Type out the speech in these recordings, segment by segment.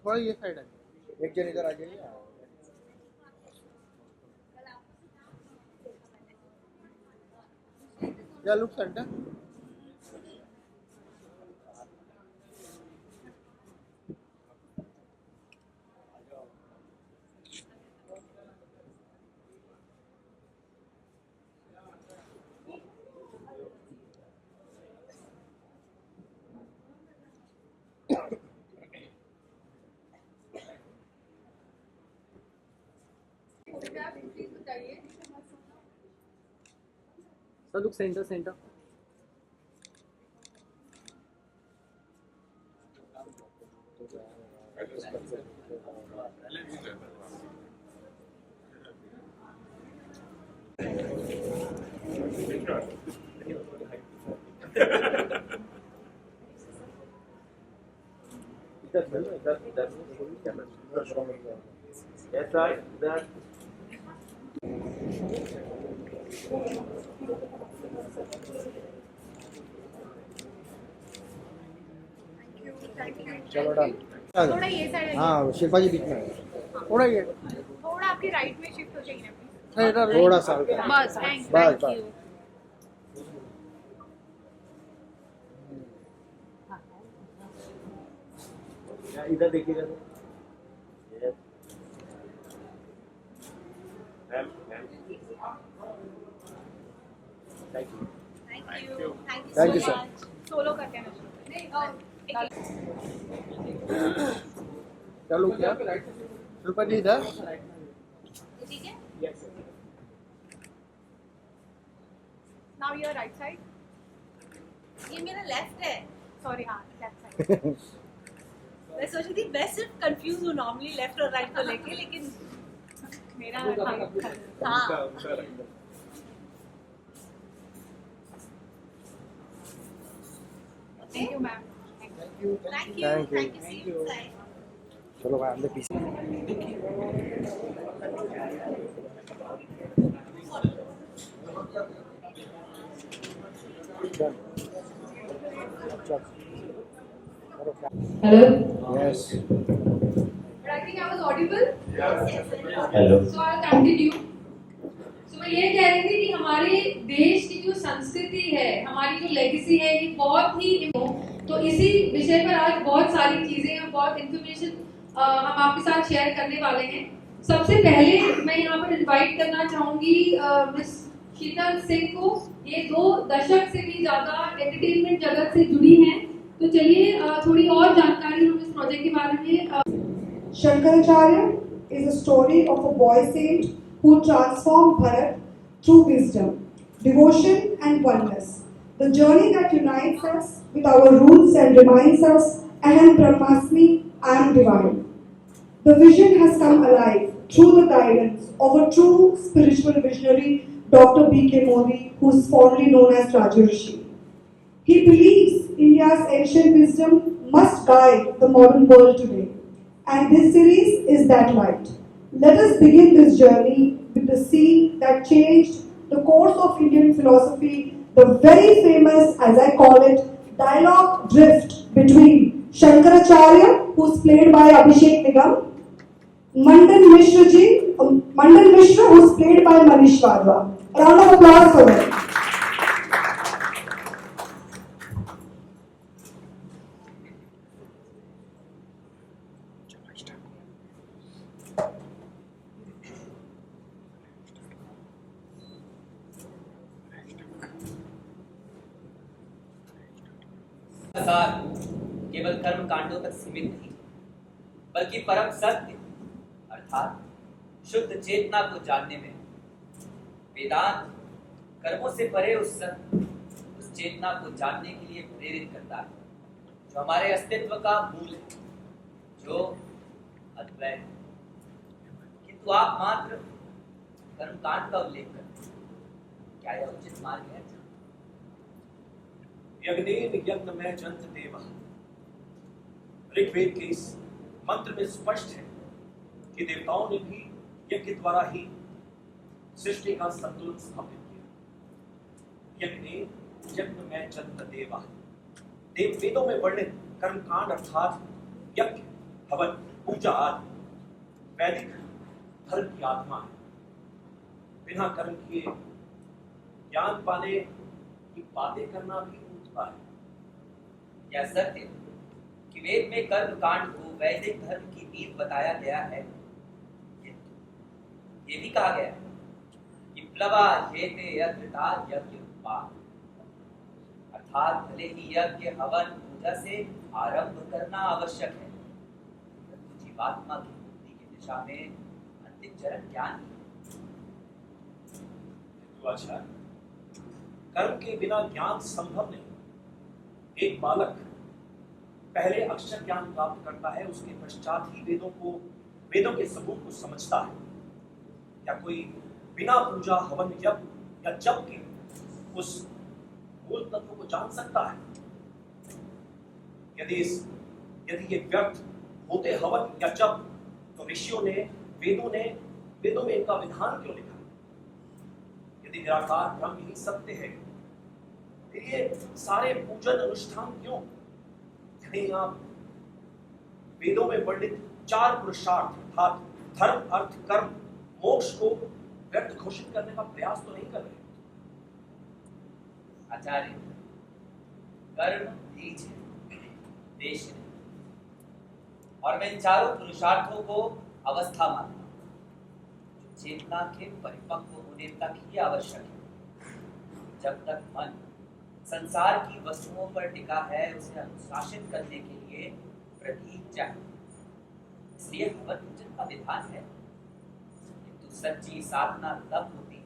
थोड़ा ये साइड है, एक जन इधर आ जाइए। या look centre. Sir look centre centre. चलो डन। थोड़ा ये साइड हाँ शिल्पा जी बीच में है। थोड़ा ये थोड़ा आपकी राइट में शिफ्ट हो जाइए ना इधर थोड़ा सा बस थैंक बस यू। इधर देखिएगा। Thank you sir. सोलो करते हैं चलो क्या शिल्पा जी इधर। ठीक है। Now your right side. ये मेरा लेफ्ट है। सॉरी हाँ लेफ्ट साइड। मैं सोच रही थी मैं सिर्फ कंफ्यूज हूँ नॉर्मली लेफ्ट और राइट को लेके, लेकिन मेरा हाँ thank you ma'am. Thank you Thank you. Thank you see you guys. चलो मैं अंदर पीछे। Hello. Yes But I think I was audible. Hello. So I'll continue. So मैं ये कह रही थी कि हमारे देश की जो संस्कृति है, हमारी जो लेगेसी है, ये बहुत ही तो इसी विषय पर आज बहुत सारी चीजें और बहुत इंफॉर्मेशन हम आपके साथ शेयर करने वाले हैं। सबसे पहले मैं यहाँ पर इनवाइट करना चाहूंगी मिस शीतल सिंह को। ये 2 दशक से भी ज्यादा एंटरटेनमेंट जगत से जुड़ी हैं, तो चलिए थोड़ी और जानकारी हम इस प्रोजेक्ट के बारे में। Shankaracharya is a story of a boy saint who transformed Bharat through wisdom, devotion, and oneness. The journey that unites us with our roots and reminds us, Aham Brahmasmi, I am divine. The vision has come alive through the guidance of a true spiritual visionary, Dr. B.K. Modi, who is fondly known as Rajarishi. He believes India's ancient wisdom must guide the modern world today. And this series is that light. Let us begin this journey with the scene that changed the course of Indian philosophy, the very famous, as I call it, dialogue drift between Shankaracharya, who's played by Abhishek Nigam, Mandal Mishra, who's played by Manish Wadhwa. A round of applause for them. संसार केवल कर्म कांडों तक सीमित नहीं, बल्कि परम सत्य अर्थात शुद्ध चेतना को जानने में वेदांत कर्मों से परे उस चेतना को जानने के लिए प्रेरित करता है, जो हमारे अस्तित्व का मूल है, जो अद्वैत है। किंतु आप मात्र कर्मकांड का उल्लेख करते हैं, क्या यह उचित मार्ग है? यज्ञेन यज्ञ में जंत देवा। ऋग्वेद के इस मंत्र में स्पष्ट है कि देवताओं ने भी यज्ञ द्वारा ही सृष्टि का संतुलन स्थापित किया। यज्ञेन यज्ञ में जंत देवा। देव वेदों में वर्णित कर्मकांड अर्थात यज्ञ हवन पूजा वैदिक धर्म की आत्मा है। बिना कर्म किए ज्ञान पाने की बातें करना भी मूर्खता है। यह सत्य कि वेद में कर्म कांड को वैदिक धर्म की नींव बताया गया है, ये भी कहा गया है कि प्लवा येते यज्ञता यज्ञ उत्पाद, अर्थात भले ही यज्ञ हवन पूजा से आरंभ करना आवश्यक है, परंतु जीवात्मा की मुक्ति की दिशा में अंतिम चरण ज्ञान ही है। तो अच्छा, कर्म के बिना ज्ञान संभव नहीं। एक बालक पहले अक्षर ज्ञान प्राप्त करता है, उसके पश्चात ही वेदों के सबूत को समझता है। क्या कोई बिना पूजा हवन यज्ञ या जप के उस मूल तत्व को जान सकता है? यदि ये व्यर्थ होते हवन या जप, तो ऋषियों ने वेदों में इनका विधान क्यों लिखा? यदि निराकार ब्रह्म ही सत्य है, तो ये सारे पूजन अनुष्ठान क्यों? यदि आप वेदों में वर्णित 4 पुरुषार्थ अर्थात धर्म, अर्थ, कर्म, मोक्ष को व्यर्थ घोषित करने का प्रयास तो नहीं कर रहे? आचार्य, कर्म बीज है, देश है, और मैं इन चारों पुरुषार्थों को अवस्था मानता हूं, चेतना के परिपक्व होने तक ही आवश्यक है। जब तक मन संसार की वस्तुओं पर टिका है, उसे अनुशासित करने के लिए प्रतीक चाहिए। इसलिए हवन पूजन का विधान है, किंतु सच्ची साधना तब होती है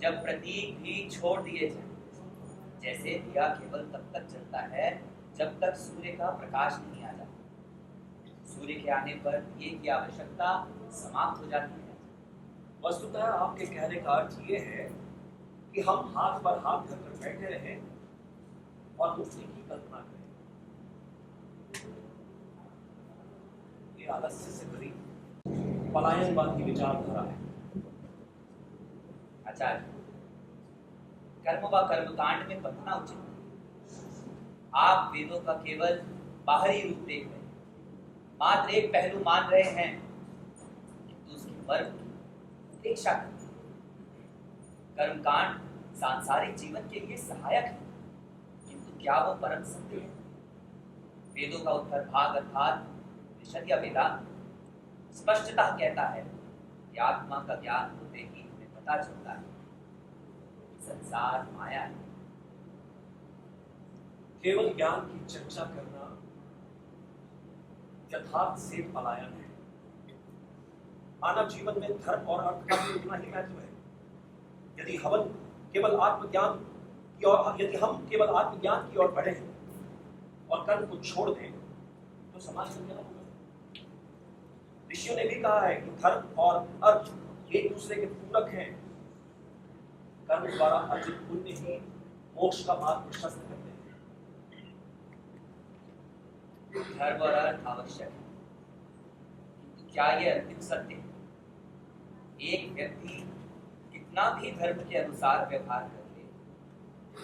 जब प्रतीक भी छोड़ दिए जाए। जैसे दिया केवल तब तक जलता है जब तक सूर्य का प्रकाश नहीं आ जाता। सूर्य के आने पर दिए की आवश्यकता समाप्त हो जाती है। वस्तुतः आपके कहने का अर्थ ये है कि हम हाथ पर हाथ धरकर बैठे रहें और मुक्ति की कल्पना करें। ये आलस्य से भरी पलायनवादी विचारधारा है। आचार्य, कर्म व कर्मकांड में बंधना उचित नहीं। आप वेदों का केवल बाहरी रूप देख रहे हैं, मात्र एक पहलू मान रहे हैं, किंतु उसके मर्म की उपेक्षा करते हैं। कर्मकांड सांसारिक जीवन के लिए सहायक है, किंतु क्या वो परम सत्य है? वेदों का उत्तर भाग अर्थात विशद या वेदांत स्पष्टतः कहता है कि आत्मा का ज्ञान होते ही हमें पता चलता है कि संसार माया है। केवल ज्ञान की चर्चा करना यथार्थ से पलायन है। मानव जीवन में धर्म और अर्थ का भी उतना ही महत्व है। यदि हम केवल आत्मज्ञान की ओर बढ़े और कर्म को छोड़ दें, तो समाज में क्या होगा? ऋषियों ने भी कहा है कि धर्म और अर्थ एक दूसरे के पूरक हैं। कर्म द्वारा अर्जित पुण्य ही मोक्ष का मार्ग प्रशस्त करते हैं। धर्म और अर्थ आवश्यक है, किंतु क्या ये अंतिम सत्य है? एक व्यक्ति कितना भी धर्म के अनुसार व्यवहार कर ले,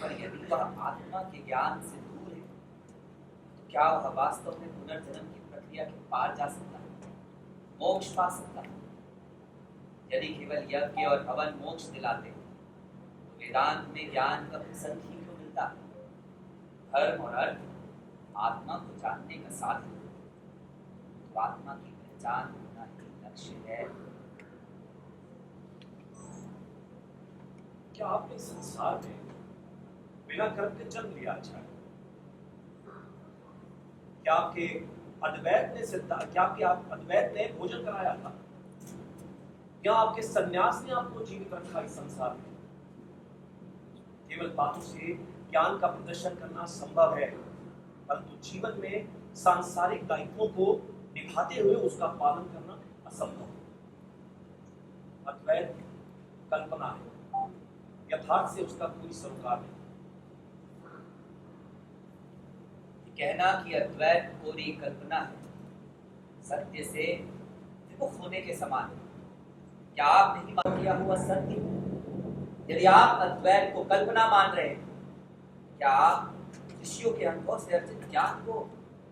पर यदि वह आत्मा के ज्ञान से दूर है, तो क्या वह वास्तव में पुनर्जन्म की प्रक्रिया के पार जा सकता है, मोक्ष पा सकता है? यदि केवल यज्ञ और हवन मोक्ष दिलाते, तो वेदांत में ज्ञान का प्रसंग ही क्यों मिलता? धर्म और अर्थ आत्मा को जानने का साधन, तो आत्मा की पहचान होना ही लक्ष्य है। क्या आपने संसार में बिना कर्म के जन्म लिया? अच्छा, क्या आपके अद्वैत ने भोजन कराया था? क्या आपके सन्यास ने आपको जीवित रखा इस संसार में? केवल बातों से ज्ञान का प्रदर्शन करना संभव है, परंतु जीवन में सांसारिक दायित्वों को निभाते हुए उसका पालन करना असंभव है। अद्वैत कल्पना है, यथार्थ से उसका कोई सरोकार नहीं। कहना कि अद्वैत कोरी कल्पना है, सत्य से विमुख होने के समान है। क्या आप नहीं मान किया हुआ सत्य? यदि आप अद्वैत को कल्पना मान रहे हैं, क्या आप ऋषियों के अनुभव से अर्जित ज्ञान को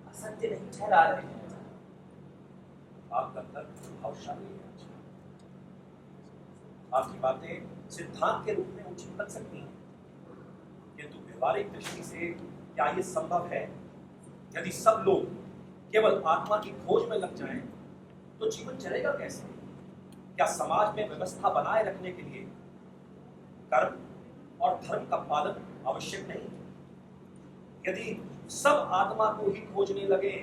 असत्य नहीं ठहरा रहे हैं? आपका तर्क प्रभावशाली है। आपकी बातें सिद्धांत के रूप में उचित लग सकती हैं, किंतु व्यवहारिक दृष्टि से क्या ये संभव है? यदि सब लोग केवल आत्मा की खोज में लग जाएं, तो जीवन चलेगा कैसे? क्या समाज में व्यवस्था बनाए रखने के लिए कर्म और धर्म का पालन आवश्यक नहीं? यदि सब आत्मा को ही खोजने लगे,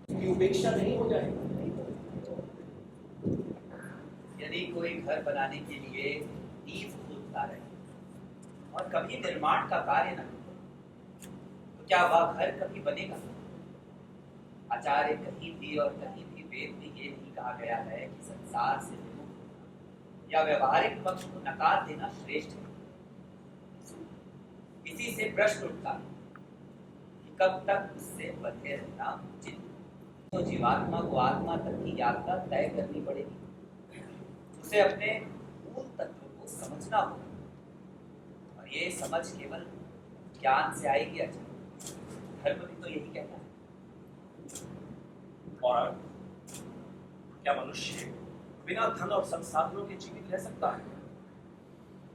उसकी उपेक्षा नहीं हो जाएगी? यदि कोई घर बनाने के लिए नींव खोदता रहे और कभी निर्माण का कार्य न हो, तो क्या वह घर कभी बनेगा? आचार्य कहीं भी और कहीं भी वेद में ये नहीं कहा गया है कि संसार से विमुख होना या व्यवहारिक पक्ष को नकार देना श्रेष्ठ है। इसी से प्रश्न उठता है कि कब तक उससे बंधे रहना उचित? तो जीवात्मा को आत्मा तक की यात्रा तय करनी पड़ेगी। उसे अपने मूल तत्व को समझना होगा, और ये समझ केवल ज्ञान से आएगी। अच्छा, धर्म भी तो यही कहता है। और क्या मनुष्य बिना धन और संसाधनों के जीवित रह सकता है?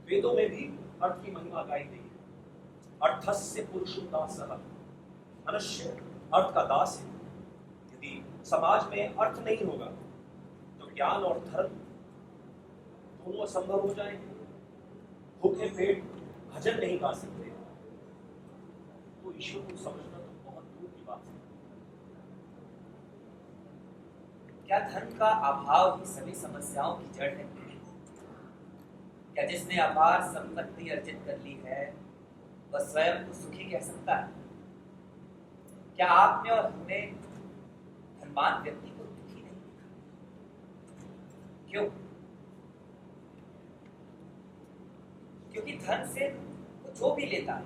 वेदों में भी अर्थ की महिमा गाई गई है। अर्थस्य पुरुषो दासः, मनुष्य अर्थ का दास है। यदि समाज में अर्थ नहीं होगा तो ज्ञान और धर्म दोनों असंभव हो जाएंगे। भूखे पेट भजन नहीं गा सकते, तो ईश्वर को समझना तो बहुत दूर की बात है। क्या धर्म का अभाव ही सभी समस्याओं की जड़ है? क्या जिसने अपार संपत्ति अर्जित कर ली है वह स्वयं को सुखी कह सकता है? क्या आपने और हमने धनवान व्यक्ति को दुखी नहीं देखा? क्यों? क्योंकि धन से वो जो भी लेता है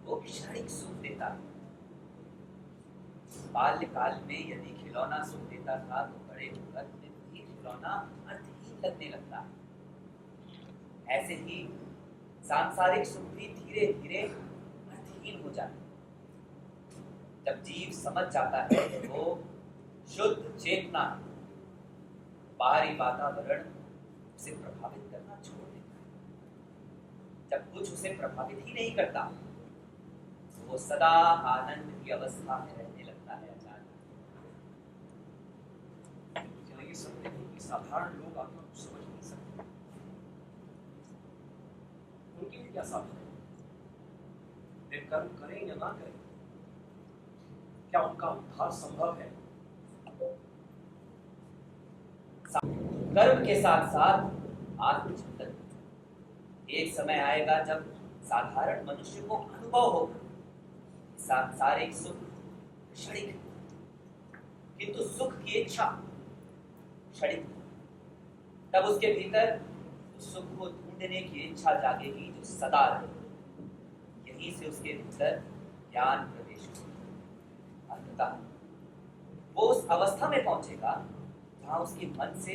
वो क्षणिक सुख देता है। बाल्यकाल में यदि खिलौना सुख देता था तो बड़े होकर उन्हें वही खिलौना अर्थहीन लगने लगता है। ऐसे ही सांसारिक सुख भी धीरे धीरे अर्थहीन हो जाते हैं। जब जीव समझ जाता है कि वो शुद्ध चेतना है, बाहरी वातावरण उसे प्रभावित करना छोड़ देता है। जब कुछ उसे प्रभावित ही नहीं करता तो वो सदा आनंद की अवस्था में रहने लगता है। क्या ये सत्य है कि साधारण लोग आत्मा को समझ नहीं सकते? उनके लिए क्या साधन है? वे कर्म करें या ना करें, क्या उनका उद्धार संभव है? कर्म के साथ साथ आत्मचिंतन। एक समय आएगा जब साधारण मनुष्य को अनुभव होगा सांसारिक सुख क्षणिक है, किंतु सुख की इच्छा क्षणिक। तब उसके भीतर सुख को ढूंढने की इच्छा जागेगी जो सदा रहे। यहीं से उसके भीतर ज्ञान प्रवेश होगा। अंततः वो उस अवस्था में पहुंचेगा जहां उसके मन से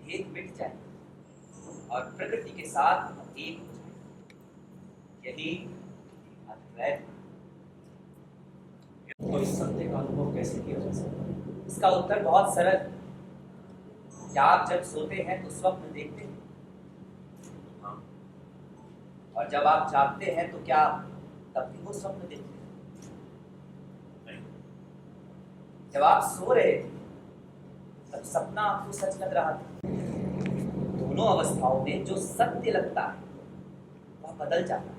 भेद मिट जाए और प्रकृति के साथ एक हो जाए। यही अद्वैत। तो इस सत्य का अनुभव कैसे किया जा सकता है? इसका उत्तर बहुत सरल। क्या आप जब सोते हैं तो स्वप्न देखते हैं? हाँ। और जब आप जागते हैं तो क्या तब भी वो स्वप्न देखते हैं? नहीं। जब आप सो रहे थे तब सपना आपको सच लग रहा था। दोनों अवस्थाओं में जो सत्य लगता है वह बदल जाता है।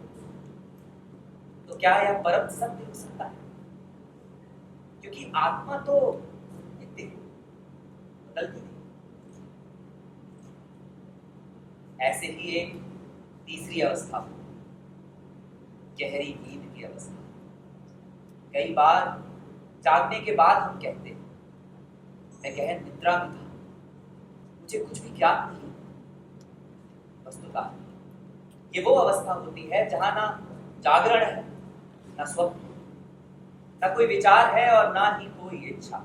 तो क्या यह परम सत्य हो सकता है? क्योंकि आत्मा तो नित्य है, बदलती नहीं। ऐसे ही एक तीसरी अवस्था, गहरी नींद की अवस्था। कई बार जागने के बाद हम कहते हैं मैं गहन निद्रा में था, मुझे कुछ भी ज्ञात नहीं। वस्तुतः ये वो अवस्था होती है जहां ना जागरण है ना स्वप्न, ना कोई विचार है और ना ही कोई इच्छा,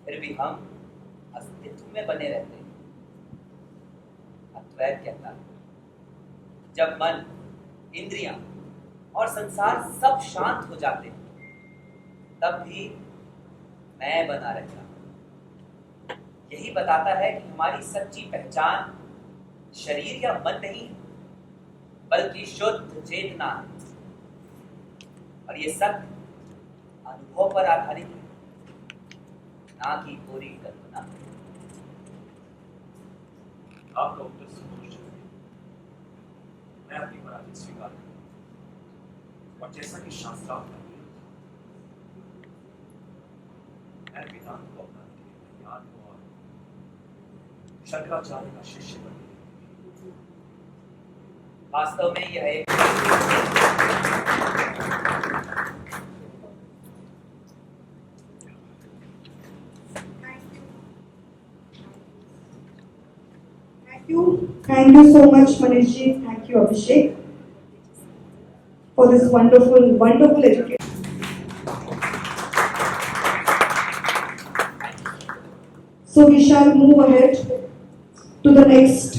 फिर भी हम अस्तित्व में बने रहते हैं। अद्वैत कहता है जब मन, इंद्रियां और संसार सब शांत हो जाते हैं तब भी मैं बना रहता हूं। यही बताता है कि हमारी सच्ची पहचान शरीर या मन नहीं है, बल्कि शुद्ध चेतना है। और ये सत्य अनुभव पर आधारित है, ना कि पूरी कल्पना। आपका उत्तर संतुष्ट है। मैं अपनी पराजय स्वीकार करूं और जैसा कि शास्त्रार्थ में मैं वेदांत को अपनाने के लिए तैयार हूं और शंकराचार्य का शिष्य बनने के लिए। वास्तव में यह एक Thank you so much, Manish ji. Thank you, Abhishek, for this wonderful, wonderful education. So we shall move ahead to the next.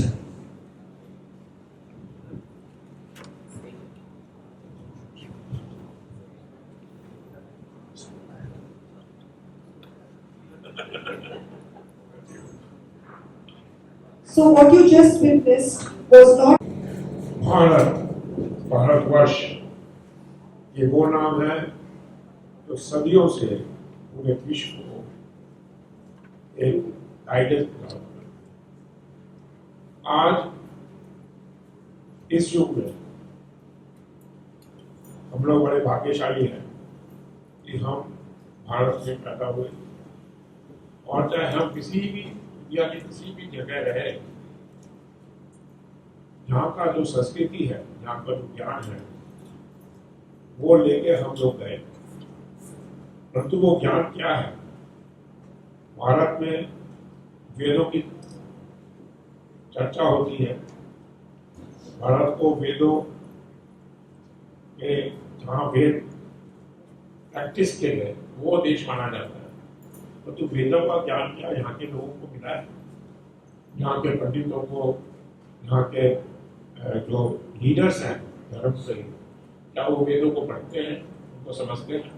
So what you just witnessed was not Bharatvarsh ये वो नाम है जो सदियों से पूरे विश्व को एक गाइडेंस प्रदान करता है। आज इस युग में हम लोग बड़े भाग्यशाली हैं कि हम भारत में पैदा हुए, और चाहे हम किसी भी दुनिया की किसी भी जगह रहे, यहाँ का जो संस्कृति है, यहाँ का जो ज्ञान है, वो लेके हम लोग गए। परंतु वो ज्ञान क्या है? भारत में वेदों की चर्चा होती है। भारत को वेदों के जहाँ वेद प्रैक्टिस किए गए वो देश माना जाता है। परंतु वेदों का ज्ञान क्या यहाँ के लोगों को मिला है? यहाँ के पंडितों को, यहाँ के जो लीडर्स हैं धर्म से, क्या वो वेदों को पढ़ते हैं, उनको समझते हैं?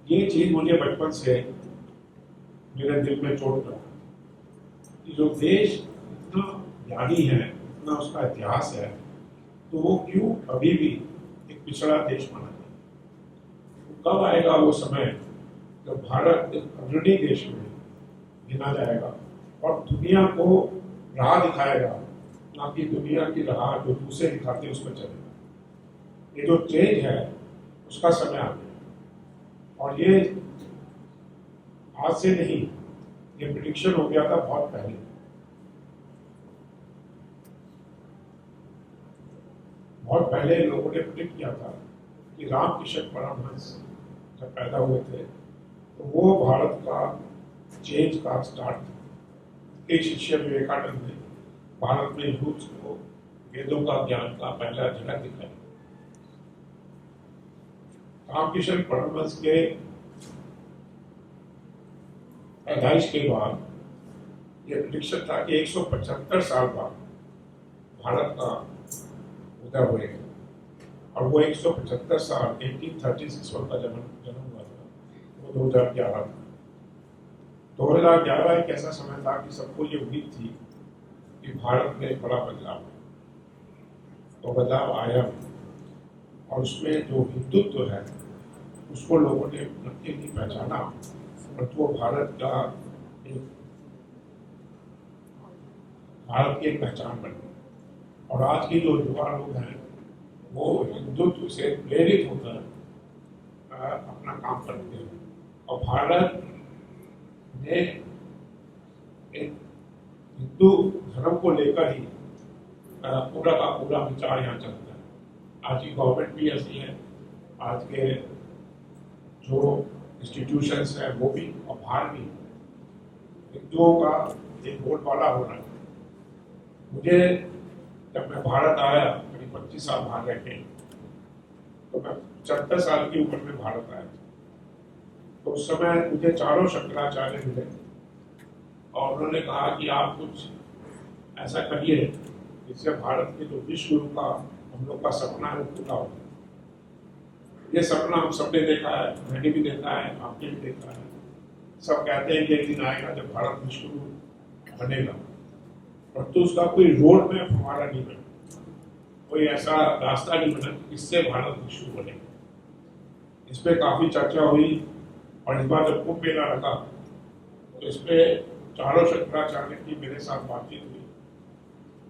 ये चीज मुझे बचपन से मेरे दिल में चोट लगा कि जो देश इतना ज्ञानी है, इतना उसका इतिहास है, तो वो क्यों अभी भी एक पिछड़ा देश माना जाए? तो कब आएगा वो समय जब भारत एक अग्रणी देश में गिना जाएगा और दुनिया को राह दिखाएगा, ना कि दुनिया की राह जो दूसरे दिखाते उस पर चलेगा। ये जो चेंज है उसका समय आ गया, और ये आज से नहीं, ये प्रेडिक्शन हो गया था बहुत पहले। बहुत पहले लोगों ने प्रेडिक्ट किया था कि रामकृष्ण परमहंस जब पैदा हुए थे तो वो भारत का चेंज का स्टार्ट था। एक शिष्य विवेकानंद ने भारत में यूथ को वेदों का ज्ञान का पहला झलक दिखाई। रामकृष्ण परमहंस के पैदाइश के बाद यह प्रेडिक्शन था कि 175 साल बाद भारत का उदय होएगा, और वो 175 साल 1836 का जन्म हुआ था, वो 2011 था। 2011 एक ऐसा समय था कि सबको ये उम्मीद थी कि भारत में एक बड़ा बदलाव है, तो बदलाव आया, और उसमें जो हिंदुत्व है उसको लोगों ने नक्की नहीं पहचाना, और वो भारत की एक पहचान बन गई। और आज के जो युवा लोग हैं वो हिंदुत्व से प्रेरित होकर अपना काम करते हैं, और भारत में एक हिंदू धर्म को लेकर ही पूरा का पूरा विचार यहाँ चलता है। आज की गवर्नमेंट भी ऐसी है, आज के जो इंस्टीट्यूशंस हैं वो भी, और बाहर भी हिंदुओं का एक बोलबाला हो रहा है। मुझे जब मैं भारत आया, करीब 25 साल बाहर रह के, तो मैं 75 साल की उम्र में भारत आया, तो उस समय मुझे चारों शंकराचार्य मिले, और उन्होंने कहा कि आप कुछ ऐसा करिए जिससे भारत के जो विश्व गुरु का हम लोग का सपना है वो पूरा हो। ये सपना हम सबने देखा है, मैंने भी देखा है, आपने भी देखा है, सब कहते हैं कि एक दिन आएगा जब भारत विश्व बनेगा, परंतु उसका कोई रोड मैप हमारा नहीं बना, कोई ऐसा रास्ता नहीं बना इससे भारत विश्व बनेगा। इस पर काफी चर्चा हुई और इस बार जब कुंभ मेला लगा तो इस पे चारों शंकराचार्य की मेरे साथ बातचीत हुई।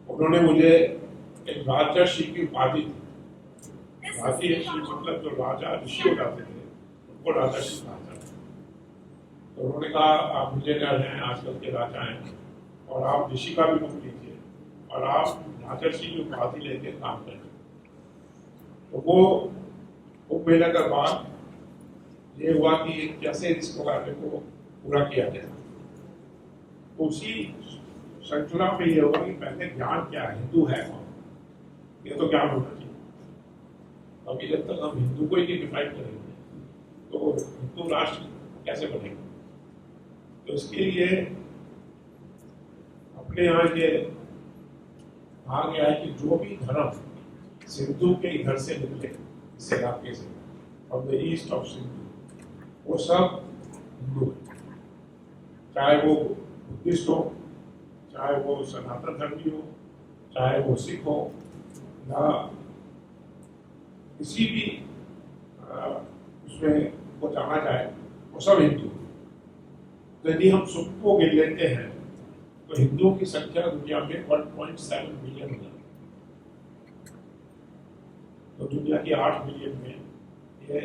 उन्होंने मुझे एक राजर्षि की उपाधि दी। राजर्षि मतलब जो राजा ऋषि हो जाते थे उनको राजर्षि कहा जाता। तो उन्होंने कहा आप मिलियनर हैं, आजकल के राजा हैं, और आप ऋषि का भी रूप लीजिए और आप राजर्षि की उपाधि लेके काम करें। तो वो कुंभ मेले के बाद ये हुआ कि कैसे इस प्रोग्राम को पूरा किया जाए। तो उसी श्रृंखला में ये होगा कि पहले ज्ञान क्या है, हिंदू है कौन, ये तो ज्ञान होना चाहिए। अभी जब तक हम हिंदू को ही नहीं डिफाइन करेंगे तो हिंदू राष्ट्र कैसे बनेगा। तो इसके लिए अपने यहाँ ये कहा गया है कि जो भी धर्म सिंधु के इधर से निकले, इस इलाके से, from the east of Sindhu, वो सब हिंदू है, चाहे वो बुद्धिस्ट हो, चाहे वो सनातन धर्मी हो, चाहे वो सिख हो, या किसी भी उसमें वो जाना जाए, वो सब हिंदू। तो यदि हम सबको गिन लेते हैं तो हिंदुओं की संख्या दुनिया में 1.7 बिलियन है। तो दुनिया की 8 बिलियन में ये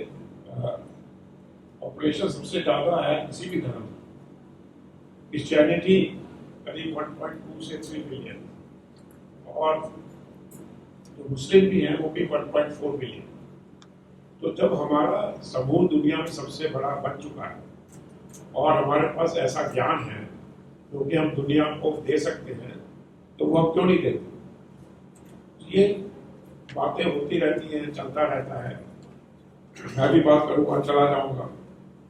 पॉपुलेशन सबसे ज्यादा है किसी भी धर्म में। क्रिश्चियनिटी करीब 1.2 से 3 बिलियन, और जो मुस्लिम भी हैं वो भी 1.4 बिलियन। तो जब हमारा समूह दुनिया में सबसे बड़ा बन चुका है और हमारे पास ऐसा ज्ञान है जो कि हम दुनिया को दे सकते हैं, तो वो हम क्यों नहीं देते। ये बातें होती रहती हैं, चलता रहता है, मैं भी बात करूँगा, चला जाऊँगा,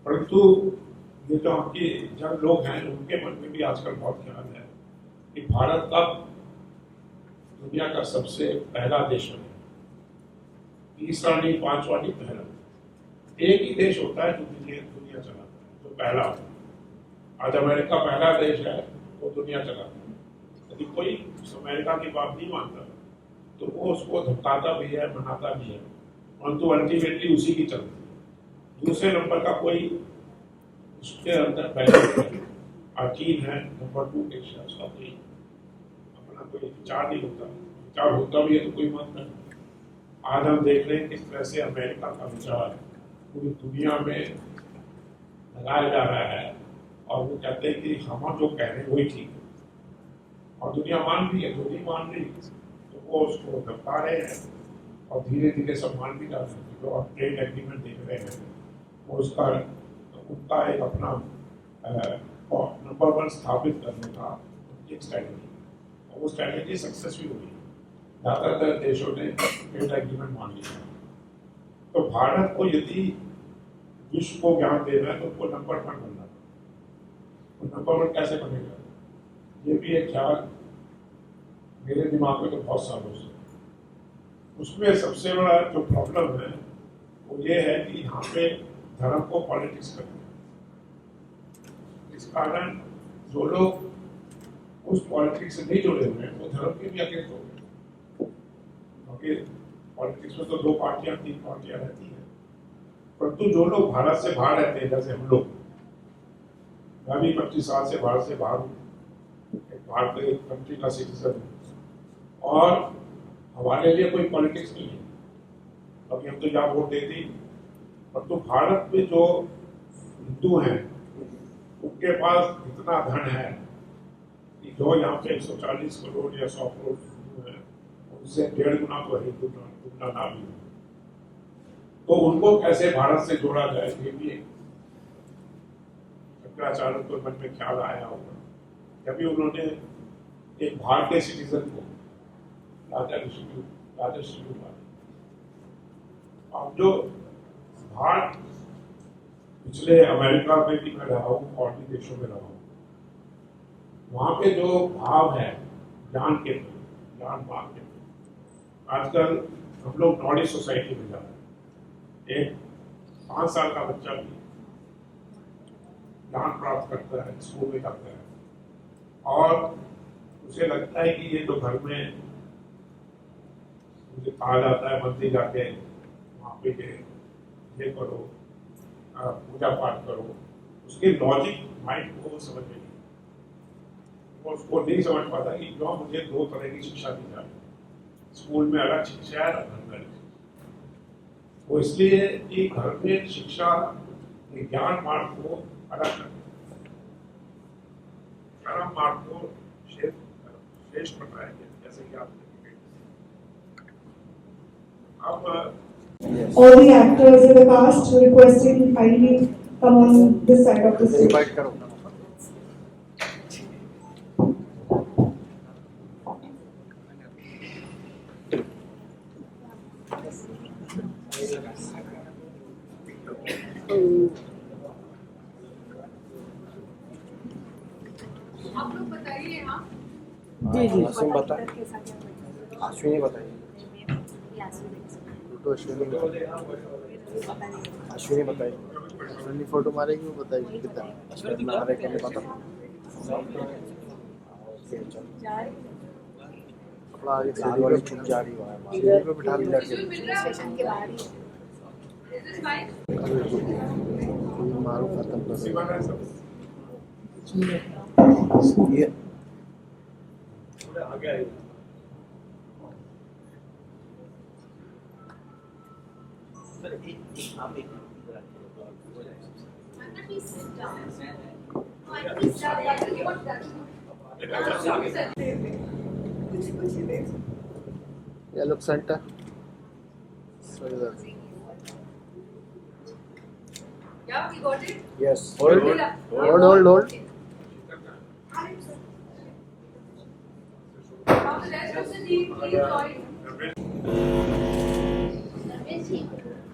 परंतु ये जो आपके जब लोग हैं उनके मन में भी आजकल बहुत ख्याल है कि भारत कब दुनिया का सबसे पहला देश बने, तीसरा नहीं, पांचवा नहीं, पहला। एक ही देश होता है जो दुनिया चलाता है, जो पहला होता है। आज अमेरिका पहला देश है, वो दुनिया चलाता है। यदि कोई अमेरिका की बात नहीं मानता तो वो उसको धमकाता भी है, मनाता भी है, परंतु अल्टीमेटली उसी की चलती है। दूसरे नंबर का कोई उसके अंदर पहले चीन है, नंबर 2 देश है, उसका कोई अपना कोई विचार नहीं होता, विचार होता भी है तो कोई मत नहीं। आज हम देख रहे हैं किस तरह से अमेरिका का विचार पूरी दुनिया में लगाया जा रहा है, और वो कहते हैं कि हम जो कह रहे हैं वही ठीक है, और दुनिया मान रही है। जो नहीं मान रही तो वो उसको धमका रहे हैं, और धीरे धीरे सब मान भी जा रहे हैं। जो आप ट्रेड एग्रीमेंट देख रहे हैं वो उसका उनका एक अपना नंबर 1 स्थापित करने का एक स्ट्रैटेजी, और वो स्ट्रैटेजी सक्सेसफुल हुई। ज़्यादातर देशों ने ट्रेड एग्रीमेंट मान लिया। तो भारत को यदि विश्व को ज्ञान देना है तो उसको नंबर 1 बनना है। तो नंबर 1 कैसे बनेगा, ये भी एक ख्याल मेरे दिमाग में तो बहुत सालों से। उसमें सबसे बड़ा जो प्रॉब्लम है वो ये है कि यहाँ पे धर्म को पॉलिटिक्स करते हैं। इस कारण जो लोग उस पॉलिटिक्स से नहीं जुड़े हुए हैं वो धर्म के भी अगेंस्ट हो गए, क्योंकि पॉलिटिक्स में तो 2 पार्टियां 3 पार्टियां रहती हैं। परंतु जो लोग भारत से बाहर रहते हैं, जैसे हम लोग, मैं भी 25 साल से भारत से बाहर हूँ, एक भारतीय कंट्री का सिटीजन हूँ, और हमारे लिए कोई पॉलिटिक्स नहीं है, अभी हम तो यहाँ वोट देते ही। परंतु भारत में जो हिंदू हैं उनके पास इतना धन है कि जो यहाँ पे 140 करोड़ या 100 करोड़ हिंदू हैं, उनसे 1.5 गुना तो हिंदू दुगना ना भी है। तो उनको कैसे भारत से जोड़ा जाए, ये भी एक शंकराचार्य को मन में ख्याल आया होगा। कभी उन्होंने एक भारतीय सिटीजन को राजर्षि अब जो भारत पिछले अमेरिका में भी मैं रहा हूँ और भी देशों में रहा हूँ, वहाँ पे जो भाव है ज्ञान के प्रति, ज्ञान भाव के प्रति, आजकल हम लोग नॉर्डिक सोसाइटी में जा रहे हैं। एक 5 साल का बच्चा भी ज्ञान प्राप्त करता है, स्कूल में जाता है और उसे लगता है कि ये तो घर में मुझे कहा जाता है मंदिर जाके वहाँ पे ये करो, पूजा पाठ करो, उसके लॉजिक माइंड को वो समझ में नहीं, वो उसको नहीं समझ पाता कि क्यों मुझे दो तरह की शिक्षा दी जाए, स्कूल में अलग शिक्षा है, घर में अलग शिक्षा। वो इसलिए कि घर में शिक्षा ज्ञान मार्ग को अलग करती है, कर्म मार्ग को श्रेष्ठ बनाया गया, जैसे कि आप अब All the actors in the cast requesting kindly come on this side of the stage. Invite करो। आप लोग बताइए। हाँ जी जी तुम बता, अश्विनी बताइए। फोटो अश्विनी बताइए, अश्विनी फोटो मारेगी वो बताइए कितना मारे के लिए पता। थोड़ा आगे सीढ़ी वाली छुप जा रही है, सीढ़ी पे बिठा लिया स्टेशन के बाहर ही मारो खत्म कर ये आगे आइए। सर एक आप एक हो जाए। ये लोग center Yeah, we got it. Yes Hold. Hold Now the rest of the team, please join.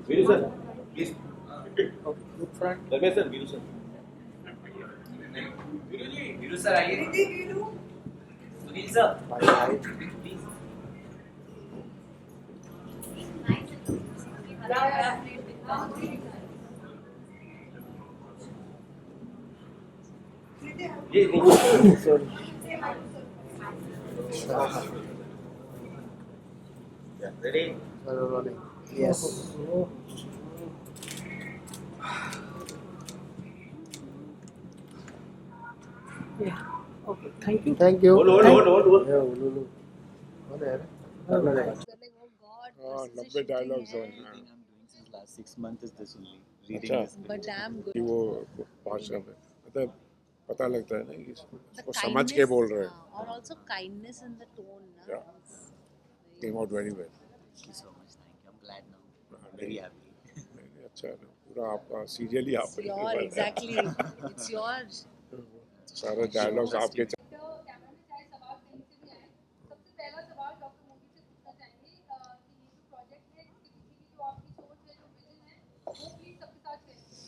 Veeru sir please, Ramesh sir, Veeru sir, Veeru sir आइए। Sunil sir please. ये sorry ready, yes thank you hold अरे करना जाएगा। लंबे डायलॉग्स हैं last 6 months is this only reading अच्छा this But damn good. कि वो भाषा में मतलब पता लगता है ना कि The इसको समझ के बोल रहे हैं। हाँ, और also kindness in the tone ना. Yeah. It's very- Came out very well. Thank you so much, thank you, I'm glad now, very happy. नहीं, अच्छा है ना, पूरा आपका सीरियल ही आप It's your exactly. It's yours. सारे डायलॉग्स आपके तो कैमरा में चाहे सवाल कहीं से भी आए, सबसे पहला सवाल डॉक्टर मोदी से पूछना चाहेंगे कि ये जो प्रोजेक्ट है इसके पीछे की जो आपकी सोच है, जो विजन है, वो प्लीज सबके साथ शेयर करें।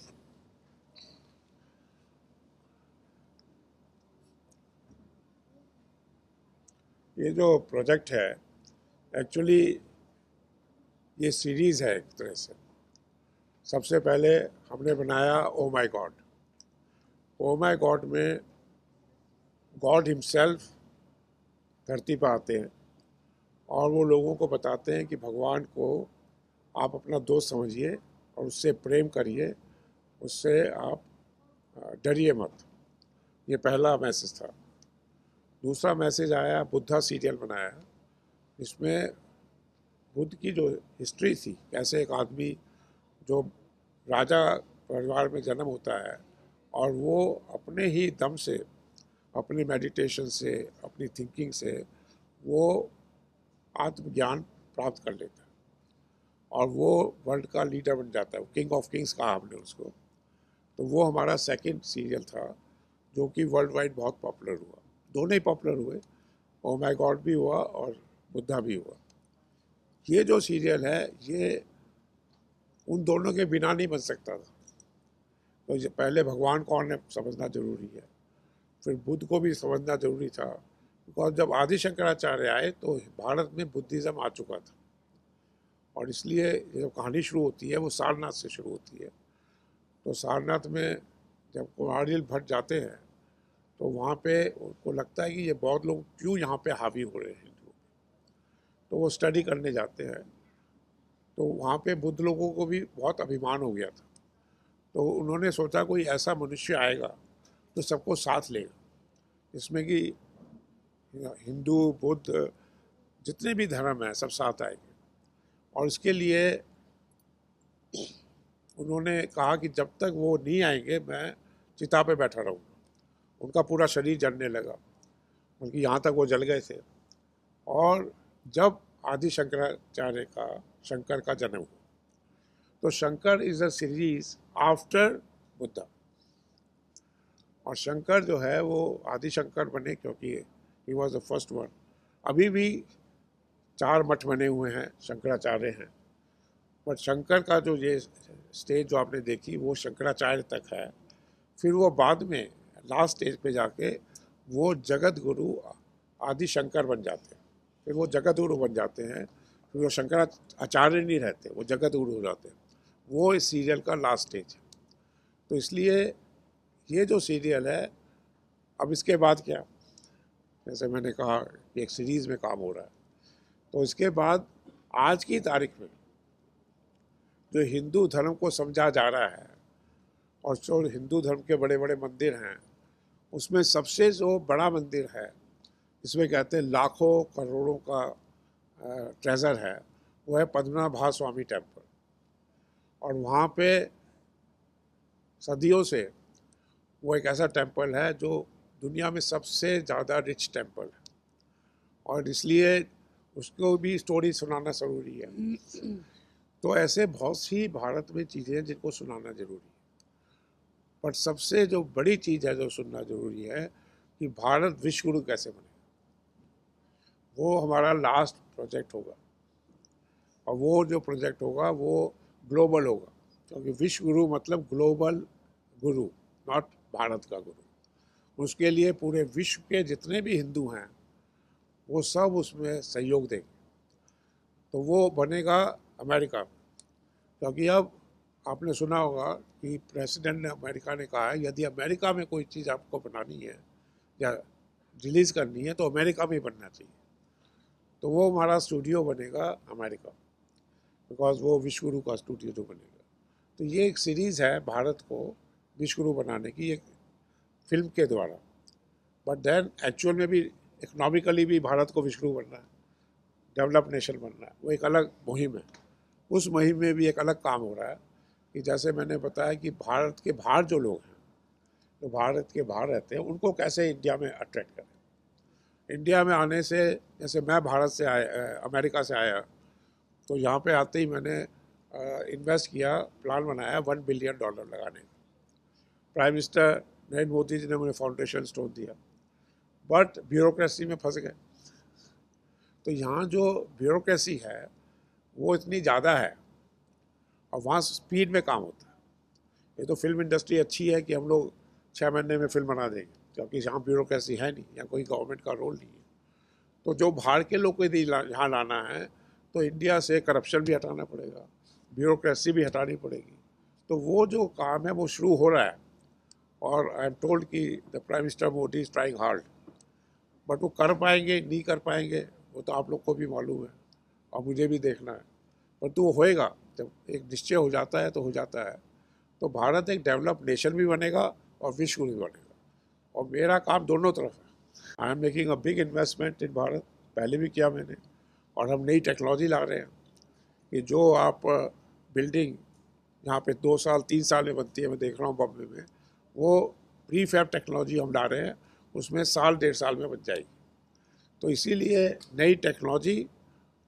ये जो प्रोजेक्ट है एक्चुअली ये सीरीज़ है एक तरह से। सबसे पहले हमने बनाया ओ माई गॉड। ओ माई गॉड में गॉड हिमसेल्फ धरती पर आते हैं और वो लोगों को बताते हैं कि भगवान को आप अपना दोस्त समझिए और उससे प्रेम करिए, उससे आप डरिए मत। ये पहला मैसेज था। दूसरा मैसेज आया, बुद्धा सीरियल बनाया, जिसमें बुद्ध की जो हिस्ट्री थी, कैसे एक आदमी जो राजा परिवार में जन्म होता है और वो अपने ही दम से, अपनी मेडिटेशन से, अपनी थिंकिंग से वो आत्मज्ञान प्राप्त कर लेता है और वो वर्ल्ड का लीडर बन जाता है। किंग ऑफ किंग्स कहा हमने उसको। तो वो हमारा सेकंड सीरियल था जो कि वर्ल्ड वाइड बहुत पॉपुलर हुआ। दोनों ही पॉपुलर हुए, ओ माई गॉड भी हुआ और बुद्धा भी हुआ। ये जो सीरियल है ये उन दोनों के बिना नहीं बन सकता था। तो पहले भगवान कौन है समझना जरूरी है, फिर बुद्ध को भी समझना जरूरी था। बिकॉज जब आदि शंकराचार्य आए तो भारत में बुद्धिज़्म आ चुका था और इसलिए जब कहानी शुरू होती है वो सारनाथ से शुरू होती है। तो सारनाथ में जब कोमारियल भट्ट जाते हैं तो वहाँ पे उनको लगता है कि ये बहुत लोग क्यों यहाँ पे हावी हो रहे हैं हिंदुओं, तो वो स्टडी करने जाते हैं। तो वहाँ पे बुद्ध लोगों को भी बहुत अभिमान हो गया था, तो उन्होंने सोचा कोई ऐसा मनुष्य आएगा तो सबको साथ लेगा, इसमें कि हिंदू बुद्ध जितने भी धर्म हैं सब साथ आएंगे। और इसके लिए उन्होंने कहा कि जब तक वो नहीं आएंगे मैं चिता पे बैठा रहूँगा। उनका पूरा शरीर जलने लगा, बल्कि यहाँ तक वो जल गए थे। और जब आदि शंकर का जन्म हुआ, तो Shankar is a series after Buddha. और शंकर जो है वो आदि शंकर बने क्योंकि he was the first one. अभी भी 4 मठ बने हुए हैं, शंकराचार्य हैं, बट शंकर का जो ये स्टेज जो आपने देखी वो शंकराचार्य तक है। फिर वो बाद में लास्ट स्टेज पे जाके वो जगत गुरु आदि शंकर बन जाते हैं, फिर वो जगत गुरु बन जाते हैं, फिर वो शंकराचार्य नहीं रहते, वो जगत गुरु हो जाते हैं। वो इस सीरियल का लास्ट स्टेज है। तो इसलिए ये जो सीरियल है, अब इसके बाद क्या, जैसे मैंने कहा कि एक सीरीज़ में काम हो रहा है, तो इसके बाद आज की तारीख में जो हिंदू धर्म को समझा जा रहा है और जो हिंदू धर्म के बड़े बड़े मंदिर हैं, उसमें सबसे जो बड़ा मंदिर है, इसमें कहते हैं लाखों करोड़ों का ट्रेजर है, वो है पद्मनाभ स्वामी टेम्पल। और वहाँ पे सदियों से वो एक ऐसा टेम्पल है जो दुनिया में सबसे ज़्यादा रिच टेम्पल है, और इसलिए उसको भी स्टोरी सुनाना ज़रूरी है। तो ऐसे बहुत सी भारत में चीज़ें हैं जिनको सुनाना ज़रूरी है, पर सबसे जो बड़ी चीज़ है जो सुनना ज़रूरी है कि भारत विश्व गुरु कैसे बने। वो हमारा लास्ट प्रोजेक्ट होगा, और वो जो प्रोजेक्ट होगा वो ग्लोबल होगा, क्योंकि विश्व गुरु मतलब ग्लोबल गुरु, नॉट भारत का गुरु। उसके लिए पूरे विश्व के जितने भी हिंदू हैं वो सब उसमें सहयोग देंगे। तो वो बनेगा अमेरिका, क्योंकि अब आपने सुना होगा कि प्रेसिडेंट ने अमेरिका ने कहा है यदि अमेरिका में कोई चीज़ आपको बनानी है या रिलीज़ करनी है तो अमेरिका में बनना चाहिए। तो वो हमारा स्टूडियो बनेगा अमेरिका, बिकॉज वो विश्व गुरु का स्टूडियो जो बनेगा। तो ये एक सीरीज़ है भारत को विश्व गुरु बनाने की, एक फिल्म के द्वारा, बट देन एक्चुअल में भी इकोनॉमिकली भी भारत को विश्व गुरु बनना है, डेवलप नेशन बनना है। वो एक अलग मुहिम है। उस मुहिम में भी एक अलग काम हो रहा है कि जैसे मैंने बताया कि भारत के बाहर जो लोग हैं, जो भारत के बाहर रहते हैं, उनको कैसे इंडिया में अट्रैक्ट करें। इंडिया में आने से, जैसे मैं भारत से अमेरिका से आया, तो यहाँ पे आते ही मैंने इन्वेस्ट किया, प्लान बनाया $1 बिलियन लगाने का। प्राइम मिनिस्टर नरेंद्र मोदी जी ने मुझे फाउंडेशन स्टोन दिया, बट ब्यूरोक्रेसी में फंस गए। तो यहाँ जो ब्यूरोक्रेसी है वो इतनी ज़्यादा है, और वहाँ स्पीड में काम होता है। ये तो फिल्म इंडस्ट्री अच्छी है कि हम लोग 6 महीने में फिल्म बना देंगे, क्योंकि यहाँ ब्यूरोक्रेसी है नहीं, यहाँ कोई गवर्नमेंट का रोल नहीं है। तो जो बाहर के लोग को यदि यहाँ लाना है तो इंडिया से करप्शन भी हटाना पड़ेगा, ब्यूरोक्रेसी भी हटानी पड़ेगी। तो वो जो काम है वो शुरू हो रहा है, और आई एम टोल्ड कि the prime minister Modi is trying hard, but वो कर पाएंगे नहीं कर पाएंगे वो तो आप लोग को भी मालूम है और मुझे भी देखना है। पर तो वो होएगा, जब एक निश्चय हो जाता है तो हो जाता है। तो भारत एक डेवलप नेशन भी बनेगा और विश्व भी बनेगा, और मेरा काम दोनों तरफ है। I am making a big investment इन भारत, पहले भी किया मैंने, और हम नई टेक्नोलॉजी ला रहे हैं कि जो आप बिल्डिंग यहाँ पे 2 साल 3 साल में बनती है, मैं देख रहा हूँ बॉम्बे में, वो प्री फैब टेक्नोलॉजी हम ला रहे हैं, उसमें 1-1.5 साल में बन जाएगी। तो इसीलिए नई टेक्नोलॉजी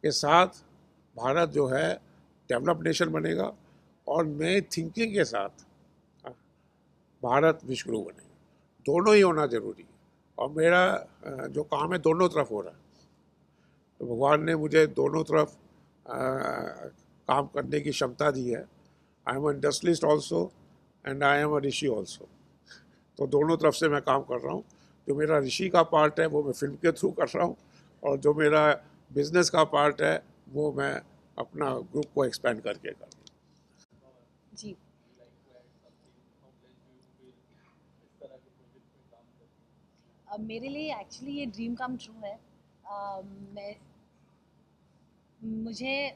के साथ भारत जो है डेवलप नेशन बनेगा, और नए थिंकिंग के साथ भारत विश्व गुरु बनेगा। दोनों ही होना जरूरी है, और मेरा जो काम है दोनों तरफ हो रहा है। तो भगवान ने मुझे दोनों तरफ काम करने की क्षमता दी है। I am industrialist also and I am a Rishi also. तो दोनों तरफ से मैं काम कर रहा हूँ। जो मेरा ऋषि का पार्ट है वो मैं फिल्म के थ्रू कर रहा हूँ, और जो मेरा बिजनेस का पार्ट है वो मैं अपना ग्रुप को एक्सपेंड करके कर रहा हूँ। जी मेरे लिए एक्चुअली ये ड्रीम कम ट्रू है। मुझे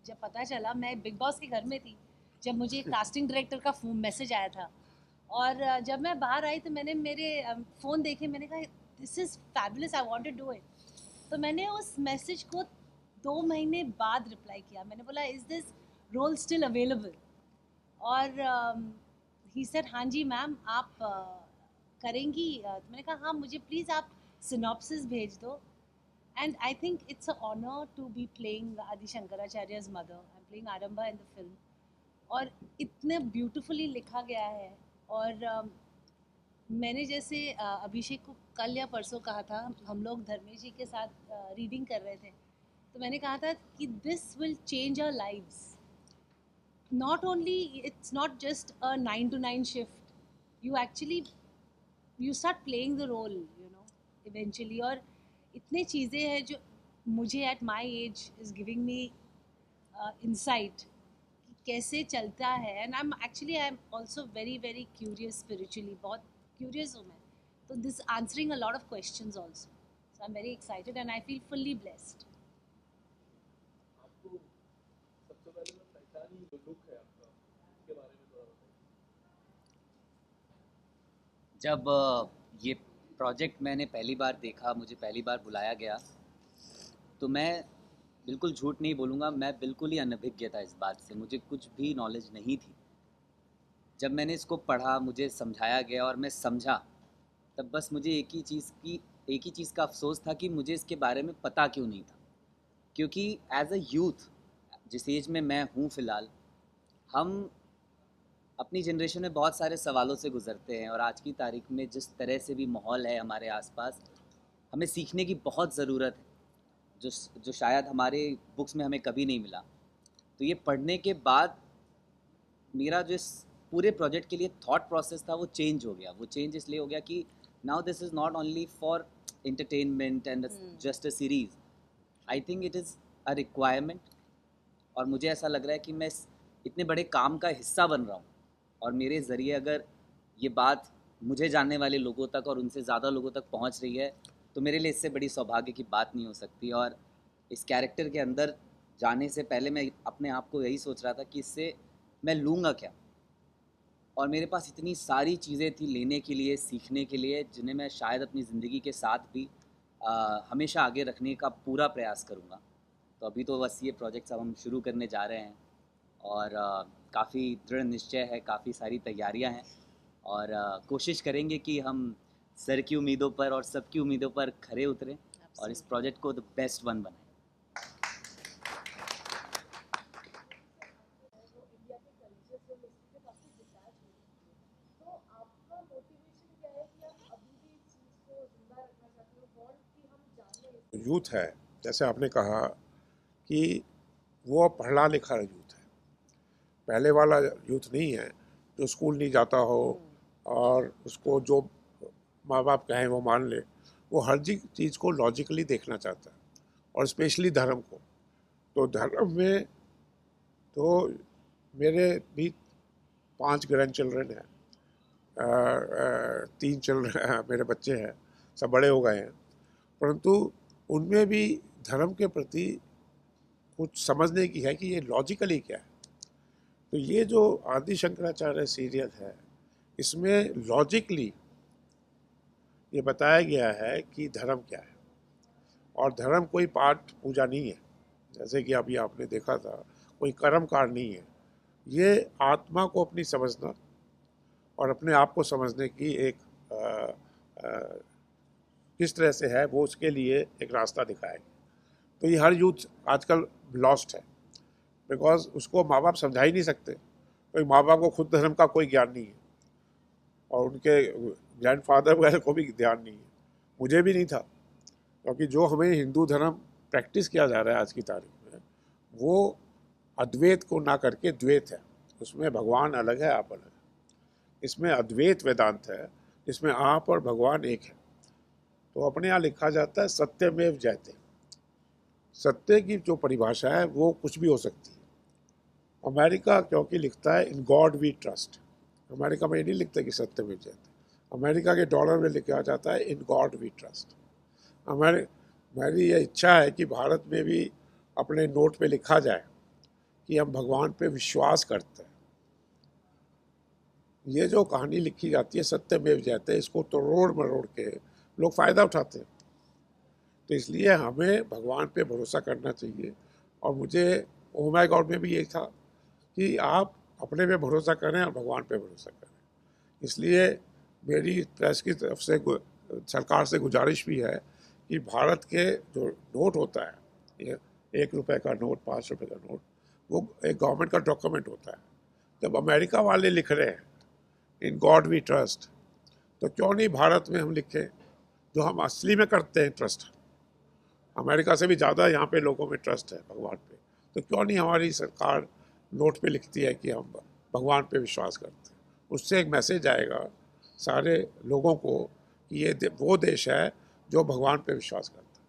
जब पता चला, मैं बिग बॉस के घर में थी जब मुझे कास्टिंग डायरेक्टर का मैसेज आया था, और जब मैं बाहर आई तो मैंने मेरे फ़ोन देखे, मैंने कहा this is fabulous, I want to do it. तो मैंने उस मैसेज को 2 महीने बाद रिप्लाई किया। मैंने बोला is this role still available, और ही सेड हाँ जी मैम आप करेंगी। तो मैंने कहा हाँ, मुझे प्लीज़ आप सिनॉप्सिस भेज दो। And I think it's an honor to be playing Adi Shankaracharya's mother. I'm playing Aramba in the film. और इतने ब्यूटीफुली लिखा गया है। और मैंने जैसे अभिषेक को कल या परसों कहा था, हम लोग धर्मेश जी के साथ रीडिंग कर रहे थे, तो मैंने कहा था कि this will change our lives. Not only, it's not just a 9 to 9 shift, you actually you start playing the role, you know, eventually. और इतने चीज़ें हैं जो मुझे at my age is giving me insight कि कैसे चलता है। And I am also very very curious spiritually, बहुत क्यूरियस हूँ मैं, तो this answering a lot of questions also. So I am very excited and I feel fully blessed. आपको सबसे पहले मैं पहचानी जो लुक है आपका, उसके बारे में थोड़ा बताइए। जब ये प्रोजेक्ट मैंने पहली बार देखा, मुझे पहली बार बुलाया गया, तो मैं बिल्कुल झूठ नहीं बोलूँगा, मैं बिल्कुल ही अनभिज्ञ था इस बात से, मुझे कुछ भी नॉलेज नहीं थी। जब मैंने इसको पढ़ा, मुझे समझाया गया और मैं समझा, तब बस मुझे एक ही चीज़ का अफसोस था कि मुझे इसके बारे में पता क्यों नहीं था। क्योंकि एज अ यूथ, जिस एज में मैं हूँ फ़िलहाल, हम अपनी जनरेशन में बहुत सारे सवालों से गुजरते हैं, और आज की तारीख में जिस तरह से भी माहौल है हमारे आसपास, हमें सीखने की बहुत ज़रूरत है, जो शायद हमारे बुक्स में हमें कभी नहीं मिला। तो ये पढ़ने के बाद मेरा जो इस पूरे प्रोजेक्ट के लिए थॉट प्रोसेस था वो चेंज हो गया। वो चेंज इसलिए हो गया कि now this is not only for entertainment and just a series, I think it is a requirement. और मुझे ऐसा लग रहा है कि मैं इतने बड़े काम का हिस्सा बन रहा हूँ, और मेरे ज़रिए अगर ये बात मुझे जानने वाले लोगों तक और उनसे ज़्यादा लोगों तक पहुंच रही है, तो मेरे लिए इससे बड़ी सौभाग्य की बात नहीं हो सकती। और इस कैरेक्टर के अंदर जाने से पहले मैं अपने आप को यही सोच रहा था कि इससे मैं लूँगा क्या, और मेरे पास इतनी सारी चीज़ें थी लेने के लिए, सीखने के लिए, जिन्हें मैं शायद अपनी ज़िंदगी के साथ भी हमेशा आगे रखने का पूरा प्रयास करूँगा। तो अभी तो बस ये प्रोजेक्ट्स अब हम शुरू करने जा रहे हैं, और काफ़ी दृढ़ निश्चय है, काफ़ी सारी तैयारियां हैं, और कोशिश करेंगे कि हम सर की उम्मीदों पर और सबकी उम्मीदों पर खरे उतरें और इस प्रोजेक्ट को द बेस्ट वन बनाएं। यूथ है, जैसे आपने कहा कि वो पढ़ा लिखा यूथ है, पहले वाला यूथ नहीं है जो स्कूल नहीं जाता हो और उसको जो माँ बाप कहें वो मान ले। वो हर चीज़ को लॉजिकली देखना चाहता है, और स्पेशली धर्म को। तो धर्म में तो मेरे भी 5 ग्रैंड चिल्ड्रन हैं, 3 चिल्ड्रन मेरे बच्चे हैं, सब बड़े हो गए हैं, परंतु उनमें भी धर्म के प्रति कुछ समझने की है कि ये लॉजिकली क्या है। तो ये जो आदि शंकराचार्य सीरियल है, इसमें लॉजिकली ये बताया गया है कि धर्म क्या है, और धर्म कोई पाठ पूजा नहीं है, जैसे कि अभी आपने देखा था, कोई कर्मकार नहीं है। ये आत्मा को अपनी समझना और अपने आप को समझने की एक किस तरह से है, वो उसके लिए एक रास्ता दिखाएगा। तो ये हर यूथ आजकल लॉस्ट है, बिकॉज उसको माँ बाप समझा ही नहीं सकते, क्योंकि माँ बाप को खुद धर्म का कोई ज्ञान नहीं है, और उनके ग्रैंडफादर वगैरह को भी ध्यान नहीं है, मुझे भी नहीं था। क्योंकि जो हमें हिंदू धर्म प्रैक्टिस किया जा रहा है आज की तारीख में, वो अद्वैत को ना करके द्वैत है। उसमें भगवान अलग है, आप अलग है। इसमें अद्वैत वेदांत है, जिसमें आप और भगवान एक है। तो अपने यहाँ लिखा जाता है सत्यमेव जयते। सत्य की जो परिभाषा है वो कुछ भी हो सकती है। अमेरिका क्योंकि लिखता है in God we trust, America में ये नहीं लिखता कि सत्यमेव जयते। अमेरिका के डॉलर में लिखा जाता है इन गॉड वी ट्रस्ट। मेरी ये इच्छा है कि भारत में भी अपने नोट पे लिखा जाए कि हम भगवान पे विश्वास करते हैं। ये जो कहानी लिखी जाती है सत्यमेव जयते, इसको तोड़ मरोड़ के लोग फ़ायदा उठाते हैं। तो इसलिए हमें भगवान पे भरोसा करना चाहिए। और मुझे ओ माय गॉड में भी यही था कि आप अपने पे भरोसा करें और भगवान पे भरोसा करें। इसलिए मेरी प्रेस की तरफ से सरकार से गुजारिश भी है कि भारत के जो नोट होता है, ये 1 रुपये का नोट, 5 रुपये का नोट, वो एक गवर्नमेंट का डॉक्यूमेंट होता है। जब अमेरिका वाले लिख रहे हैं इन गॉड वी ट्रस्ट, तो क्यों नहीं भारत में हम लिखें जो हम असली में करते हैं ट्रस्ट। अमेरिका से भी ज़्यादा यहाँ पे लोगों में ट्रस्ट है भगवान पे, तो क्यों नहीं हमारी सरकार नोट पे लिखती है कि हम भगवान पे विश्वास करते हैं। उससे एक मैसेज आएगा सारे लोगों को कि ये वो देश है जो भगवान पे विश्वास करता है।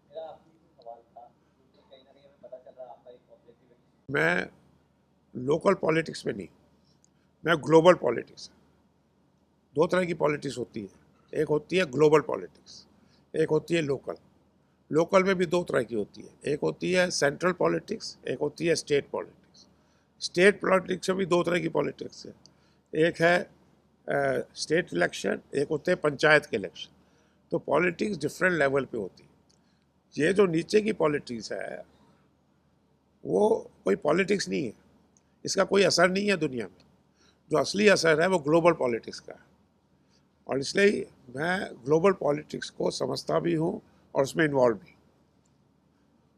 मेरा आखिरी सवाल था, कहीं ना कहीं हमें पता चल रहा है आपका एक ऑब्जेक्टिव है। मैं लोकल पॉलिटिक्स में नहीं, मैं ग्लोबल पॉलिटिक्स। 2 तरह की पॉलिटिक्स होती है, एक होती है ग्लोबल पॉलिटिक्स, एक होती है लोकल। लोकल में भी 2 तरह की होती है, एक होती है सेंट्रल पॉलिटिक्स, एक होती है स्टेट पॉलिटिक्स। स्टेट पॉलिटिक्स में भी 2 तरह की पॉलिटिक्स है, एक है स्टेट इलेक्शन, एक होते हैं पंचायत के इलेक्शन। तो पॉलिटिक्स डिफरेंट लेवल पे होती है। ये जो नीचे की पॉलिटिक्स है वो कोई पॉलिटिक्स नहीं है, इसका कोई असर नहीं है दुनिया में। जो असली असर है वो ग्लोबल पॉलिटिक्स का है। और इसलिए मैं ग्लोबल पॉलिटिक्स को समझता भी हूँ और उसमें इन्वॉल्व भी।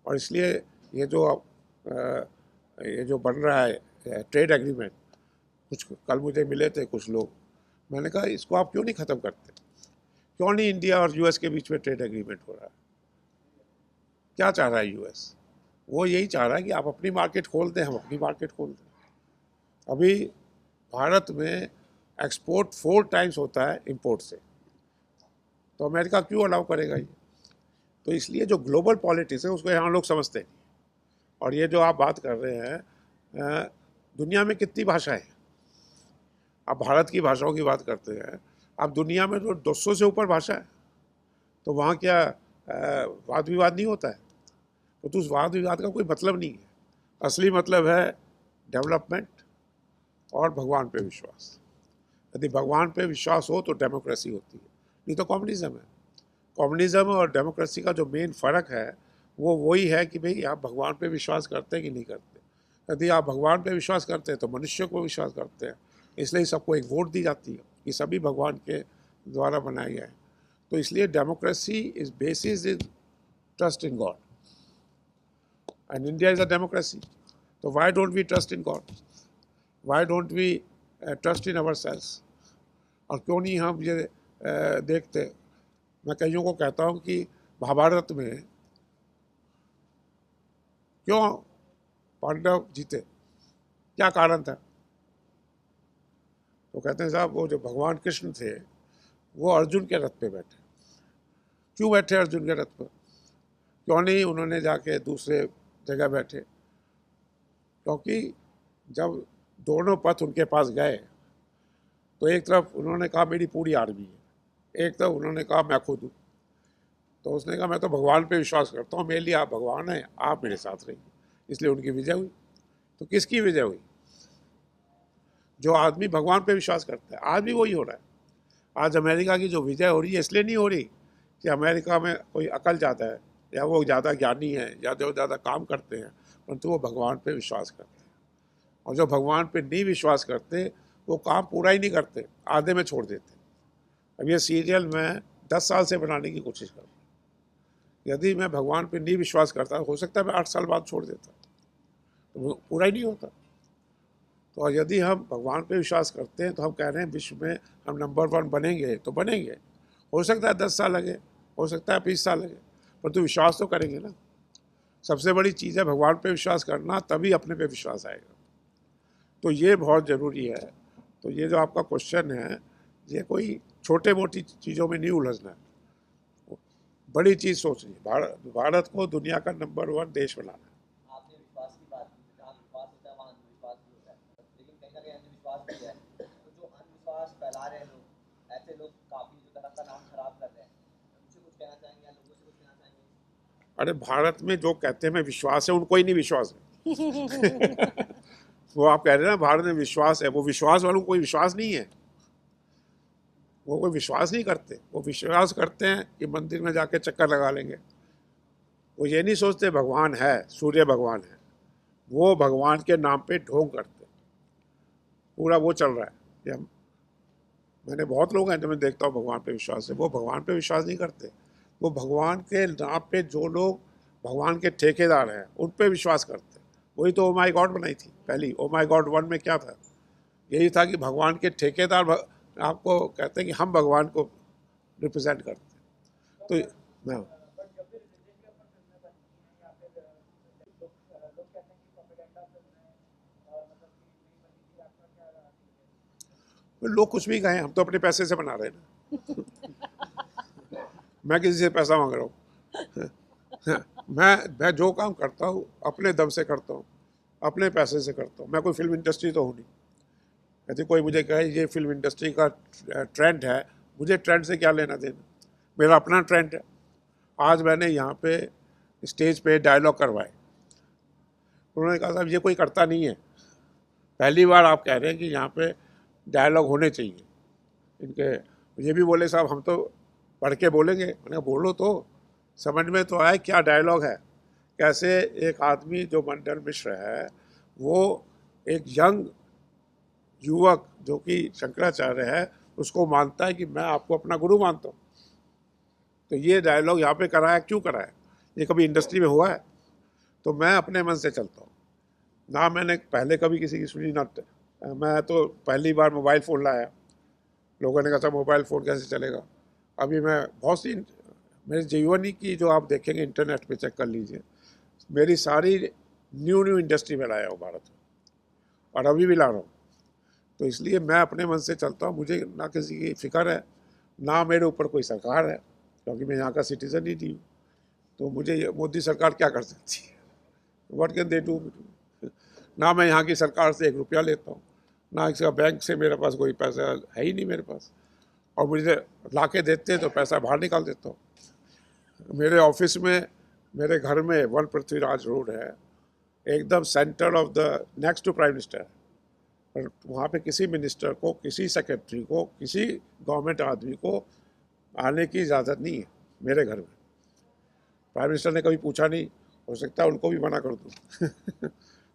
और इसलिए ये जो बन रहा है ट्रेड एग्रीमेंट, कुछ कल मुझे मिले थे कुछ लोग, मैंने कहा इसको आप क्यों नहीं ख़त्म करते, क्यों नहीं इंडिया और यूएस के बीच में ट्रेड एग्रीमेंट हो रहा है। क्या चाह रहा है यूएस? वो यही चाह रहा है कि आप अपनी मार्केट खोल दें, हम अपनी मार्केट खोल दें। अभी भारत में एक्सपोर्ट 4 टाइम्स होता है इंपोर्ट से, तो अमेरिका क्यों अलाउ करेगा ये? तो इसलिए जो ग्लोबल पॉलिटिक्स है उसको यहाँ लोग समझते नहीं। और ये जो आप बात कर रहे हैं, दुनिया में कितनी भाषाएं हैं? आप भारत की भाषाओं की बात करते हैं, आप दुनिया में तो 200 से ऊपर भाषा है, तो वहाँ क्या वाद विवाद नहीं होता है? तो उस वाद विवाद का कोई मतलब नहीं है। असली मतलब है डेवलपमेंट और भगवान पे विश्वास। यदि भगवान पे विश्वास हो तो डेमोक्रेसी होती है, नहीं तो कम्युनिज्म है। कम्युनिज्म और डेमोक्रेसी का जो मेन फ़र्क है वो वही है कि भाई आप भगवान पे विश्वास करते हैं कि नहीं करते। यदि आप भगवान पे विश्वास करते हैं तो मनुष्य को विश्वास करते हैं, इसलिए सबको एक वोट दी जाती है कि सभी भगवान के द्वारा बनाए गए हैं। तो इसलिए democracy is basis in trust in God, and India is a democracy. तो why don't we trust in God, why don't we trust in our selves? और क्यों नहीं हम ये देखते? मैं कईयों को कहता हूँ कि महाभारत में क्यों पांडव जीते, क्या कारण था? तो कहते हैं साहब वो जो भगवान कृष्ण थे वो अर्जुन के रथ पे बैठे। क्यों बैठे अर्जुन के रथ पर? क्यों नहीं उन्होंने जाके दूसरे जगह बैठे? क्योंकि जब दोनों पथ उनके पास गए तो एक तरफ उन्होंने कहा मेरी पूरी आर्मी है, एक तरफ उन्होंने कहा मैं खुद हूँ। तो उसने कहा मैं तो भगवान पे विश्वास करता हूँ, मेरे लिए आप भगवान हैं, आप मेरे साथ रहिए। इसलिए उनकी विजय हुई। तो किसकी विजय हुई? जो आदमी भगवान पे विश्वास करता है। आज भी वही हो रहा है। आज अमेरिका की जो विजय हो रही है इसलिए नहीं हो रही कि अमेरिका में कोई अकल ज़्यादा है या वो ज़्यादा ज्ञानी है या जो ज़्यादा काम करते हैं, परंतु वो भगवान पे विश्वास करते हैं। और जो भगवान पे नहीं विश्वास करते वो काम पूरा ही नहीं करते, आधे में छोड़ देते। अब ये सीरियल मैं 10 साल से बनाने की कोशिश कर रहा हूँ। यदि मैं भगवान पे नहीं विश्वास करता, हो सकता है मैं 8 साल बाद छोड़ देता, तो वो पूरा ही नहीं होता। तो यदि हम भगवान पे विश्वास करते हैं तो हम कह रहे हैं विश्व में हम नंबर 1 बनेंगे तो बनेंगे। हो सकता है 10 साल लगे, हो सकता है 20 साल लगे, परंतु विश्वास तो करेंगे ना। सबसे बड़ी चीज़ है भगवान पे विश्वास करना, तभी अपने पे विश्वास आएगा। तो ये बहुत ज़रूरी है। तो ये जो आपका क्वेश्चन है, ये कोई छोटे मोटी चीज़ों में नहीं उलझना है, बड़ी चीज़ सोचनी है। भारत को दुनिया का नंबर 1 देश बनाना है। आपने विश्वास की बात की, जहाँ विश्वास होता है वहाँ अंधविश्वास भी होता है, लेकिन कहीं ना कहीं अंधविश्वास भी है। तो जो अंधविश्वास फैला रहे हैं लोग, से लोग काफी जो धर्म का नाम खराब कर रहे हैं, उनसे कुछ कहना चाहेंगे या लोगों से कुछ कहना चाहेंगे? अरे भारत में जो कहते हैं मैं विश्वास है, उनको ही नहीं विश्वास है। वो आप कह रहे हैं ना भारत में विश्वास है, वो विश्वास वालों को कोई विश्वास नहीं है। वो कोई विश्वास नहीं करते, वो विश्वास करते हैं कि मंदिर में जाके चक्कर लगा लेंगे। वो ये नहीं सोचते भगवान है, सूर्य भगवान है। वो भगवान के नाम पे ढोंग करते, पूरा वो चल रहा है। ये मैंने बहुत लोग हैं जो मैं देखता हूँ भगवान पे विश्वास है, वो भगवान पे विश्वास नहीं करते। वो भगवान के नाम पे जो लोग भगवान के ठेकेदार हैं उन पे विश्वास करते। वही तो ओ माई गॉड बनाई थी पहली। ओ माई गॉड 1 में क्या था? यही था कि भगवान के ठेकेदार आपको कहते हैं कि हम भगवान को रिप्रेजेंट करते हैं। तो मैं लोग कुछ भी कहें, हम तो अपने पैसे से बना रहे हैं ना। मैं किसी से पैसा मांग रहा हूँ? मैं जो काम करता हूँ अपने दम से करता हूँ, अपने पैसे से करता हूँ। मैं कोई फिल्म इंडस्ट्री तो हूँ नहीं। यदि कोई मुझे कहे ये फिल्म इंडस्ट्री का ट्रेंड है, मुझे ट्रेंड से क्या लेना देना? मेरा अपना ट्रेंड है। आज मैंने यहाँ पे स्टेज पे डायलॉग करवाए, उन्होंने कहा साहब ये कोई करता नहीं है, पहली बार आप कह रहे हैं कि यहाँ पे डायलॉग होने चाहिए इनके। ये भी बोले साहब हम तो पढ़ के बोलेंगे। मैंने कहा बोलो तो, समझ में तो आए क्या डायलॉग है। कैसे एक आदमी जो मंडन मिश्र है वो एक यंग युवक जो कि शंकराचार्य है उसको मानता है कि मैं आपको अपना गुरु मानता हूँ। तो ये डायलॉग यहाँ पे कराया, क्यों कराया? ये कभी इंडस्ट्री में हुआ है? तो मैं अपने मन से चलता हूँ ना, मैंने पहले कभी किसी की सुनी ना। मैं तो पहली बार मोबाइल फ़ोन लाया, लोगों ने कहा था मोबाइल फ़ोन कैसे चलेगा। अभी मैं बहुत सी मेरे जीवन की जो आप देखेंगे इंटरनेट पे चेक कर लीजिए, मेरी सारी न्यू इंडस्ट्री में लाया हूँ भारत में, और अभी भी ला रहा हूँ। तो इसलिए मैं अपने मन से चलता हूँ। मुझे ना किसी की फ़िक्र है, ना मेरे ऊपर कोई सरकार है, क्योंकि मैं यहाँ का सिटीज़न ही नहीं हूँ। तो मुझे ये मोदी सरकार क्या कर सकती है? What can they do? ना मैं यहाँ की सरकार से 1 रुपया लेता हूँ, ना इसका बैंक से मेरे पास कोई पैसा है ही नहीं मेरे पास। और मुझे ला के देते हैं तो पैसा बाहर निकाल देता हूँ। मेरे ऑफिस में, मेरे घर में 1 पृथ्वीराज रोड है, एकदम centre of the next to prime minister. और वहाँ पे किसी मिनिस्टर को, किसी सेक्रेटरी को, किसी गवर्नमेंट आदमी को आने की इजाज़त नहीं है मेरे घर में। प्राइम मिनिस्टर ने कभी पूछा नहीं, हो सकता है उनको भी मना कर दूँ।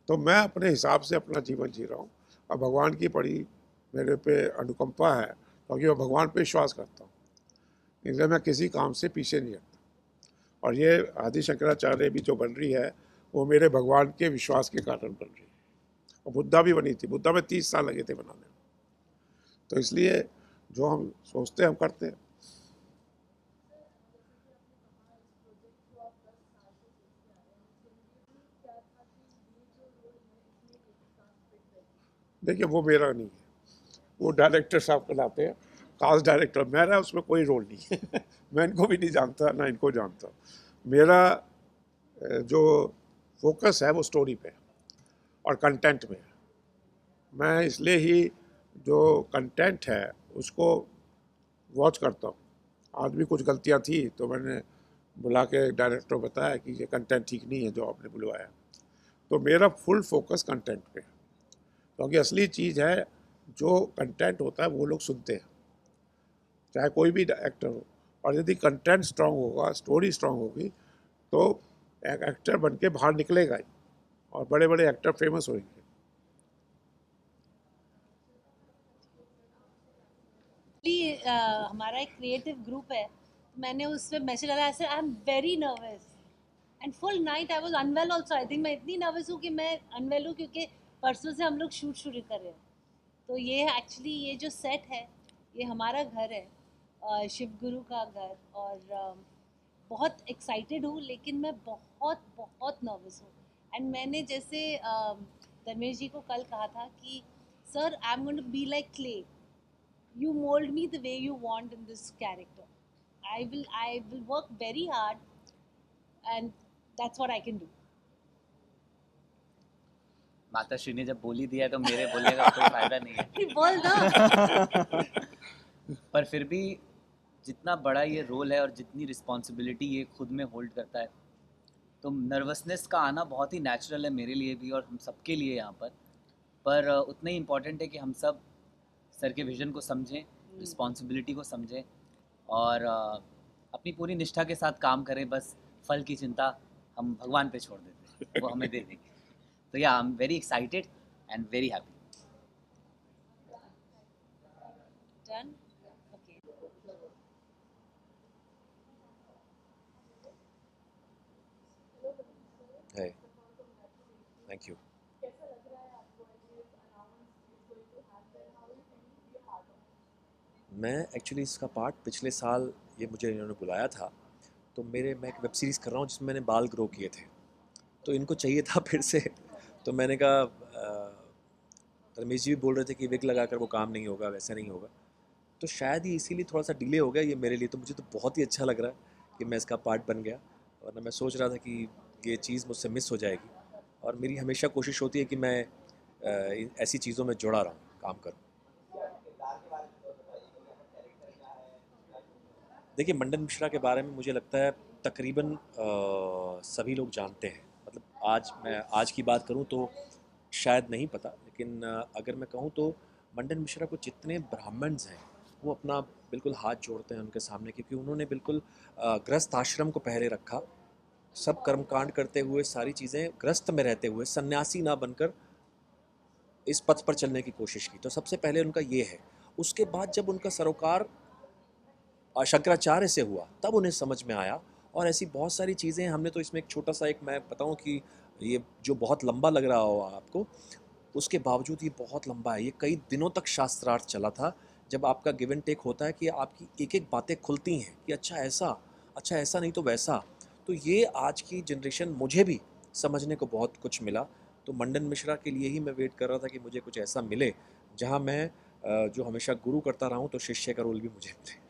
तो मैं अपने हिसाब से अपना जीवन जी रहा हूँ, और भगवान की बड़ी मेरे पे अनुकंपा है, क्योंकि मैं भगवान पे विश्वास करता हूँ, इसलिए मैं किसी काम से पीछे नहीं हटता। और ये आदि शंकराचार्य भी जो बन रही है वो मेरे भगवान के विश्वास के कारण बन रही है। और बुद्धा भी बनी थी, बुद्धा में 30 साल लगे थे बनाने में। तो इसलिए जो हम सोचते हैं हम करते हैं। देखिए वो मेरा नहीं है, वो डायरेक्टर साहब कहलाते हैं, कास्ट डायरेक्टर। मेरा उसमें कोई रोल नहीं है। मैं इनको भी नहीं जानता, ना इनको जानता। मेरा जो फोकस है वो स्टोरी पे और कंटेंट में है। मैं इसलिए ही जो कंटेंट है उसको वॉच करता हूँ। आज भी कुछ गलतियाँ थी तो मैंने बुला के डायरेक्टर बताया कि ये कंटेंट ठीक नहीं है जो आपने बुलवाया। तो मेरा फुल फोकस कंटेंट पे है, क्योंकि असली चीज़ है जो कंटेंट होता है वो लोग सुनते हैं, चाहे कोई भी एक्टर हो। और यदि कंटेंट स्ट्रांग होगा, स्टोरी स्ट्रांग होगी, तो एक एक्टर बन के बाहर निकलेगा ही, और बड़े बड़े एक्टर फेमस होंगे। हमारा एक क्रिएटिव ग्रुप है, मैंने उस पर मैसेज डाला ऐसे, I am very nervous and full night I was unwell also. I think मैं इतनी नर्वस हूँ कि मैं अनवेल हूँ, क्योंकि परसों से हम लोग शूट शुरू कर रहे हैं। तो ये एक्चुअली ये जो सेट है ये हमारा घर है, शिव गुरु का घर, और बहुत एक्साइटेड हूँ, लेकिन मैं बहुत बहुत नर्वस हूँ। एंड मैंने जैसे धर्मेश जी को कल कहा था कि sir I am going to be like clay, you mold me the way you want in this character. I will work very hard, and that's what I can do. माता श्री ने जब बोली दिया तो मेरे बोलने का कोई फायदा नहीं है। बोल दो। पर फिर भी जितना बड़ा ये रोल है और जितनी रिस्पॉन्सिबिलिटी ये खुद में होल्ड करता है, तो नर्वसनेस का आना बहुत ही नेचुरल है मेरे लिए भी और हम सबके लिए यहाँ पर उतना ही इम्पॉर्टेंट है कि हम सब सर के विज़न को समझें, रिस्पॉन्सिबिलिटी को समझें और अपनी पूरी निष्ठा के साथ काम करें। बस फल की चिंता हम भगवान पे छोड़ देते हैं, वो हमें दे देंगे। तो या आई am very excited and very happy. Done okay. है, थैंक यू। मैं एक्चुअली इसका पार्ट पिछले साल ये मुझे इन्होंने बुलाया था, तो मैं एक वेब सीरीज़ कर रहा हूँ जिसमें मैंने बाल ग्रो किए थे, तो इनको चाहिए था फिर से। तो मैंने कहा रमेश जी भी बोल रहे थे कि विग लगाकर वो काम नहीं होगा, वैसा नहीं होगा, तो शायद ये इसीलिए थोड़ा सा डिले हो गया ये मेरे लिए। तो मुझे तो बहुत ही अच्छा लग रहा है कि मैं इसका पार्ट बन गया, वरना मैं सोच रहा था कि ये चीज़ मुझसे मिस हो जाएगी। और मेरी हमेशा कोशिश होती है कि मैं ऐसी चीज़ों में जुड़ा रहूँ, काम करूँ। देखिए, मंडन मिश्रा के बारे में मुझे लगता है तकरीबन सभी लोग जानते हैं। मतलब मैं आज की बात करूं तो शायद नहीं पता, लेकिन अगर मैं कहूं तो मंडन मिश्रा को जितने ब्राह्मण्स हैं वो अपना बिल्कुल हाथ जोड़ते हैं उनके सामने, क्योंकि उन्होंने बिल्कुल गृहस्थ आश्रम को पहले रखा, सब कर्मकांड करते हुए, सारी चीज़ें गृहस्थ में रहते हुए, सन्यासी ना बनकर इस पथ पर चलने की कोशिश की। तो सबसे पहले उनका ये है। उसके बाद जब उनका सरोकार शंकराचार्य से हुआ तब उन्हें समझ में आया, और ऐसी बहुत सारी चीज़ें हमने तो इसमें एक छोटा सा एक मैं बताऊं कि ये जो बहुत लंबा लग रहा हो आपको, उसके बावजूद ये बहुत लंबा है। ये कई दिनों तक शास्त्रार्थ चला था, जब आपका गिव एंड टेक होता है कि आपकी एक एक बातें खुलती हैं कि अच्छा ऐसा नहीं तो वैसा। तो ये आज की जनरेशन मुझे भी समझने को बहुत कुछ मिला। तो मंडन मिश्रा के लिए ही मैं वेट कर रहा था कि मुझे कुछ ऐसा मिले जहाँ मैं जो हमेशा गुरु करता रहा हूँ, तो शिष्य का रोल भी मुझे मिले।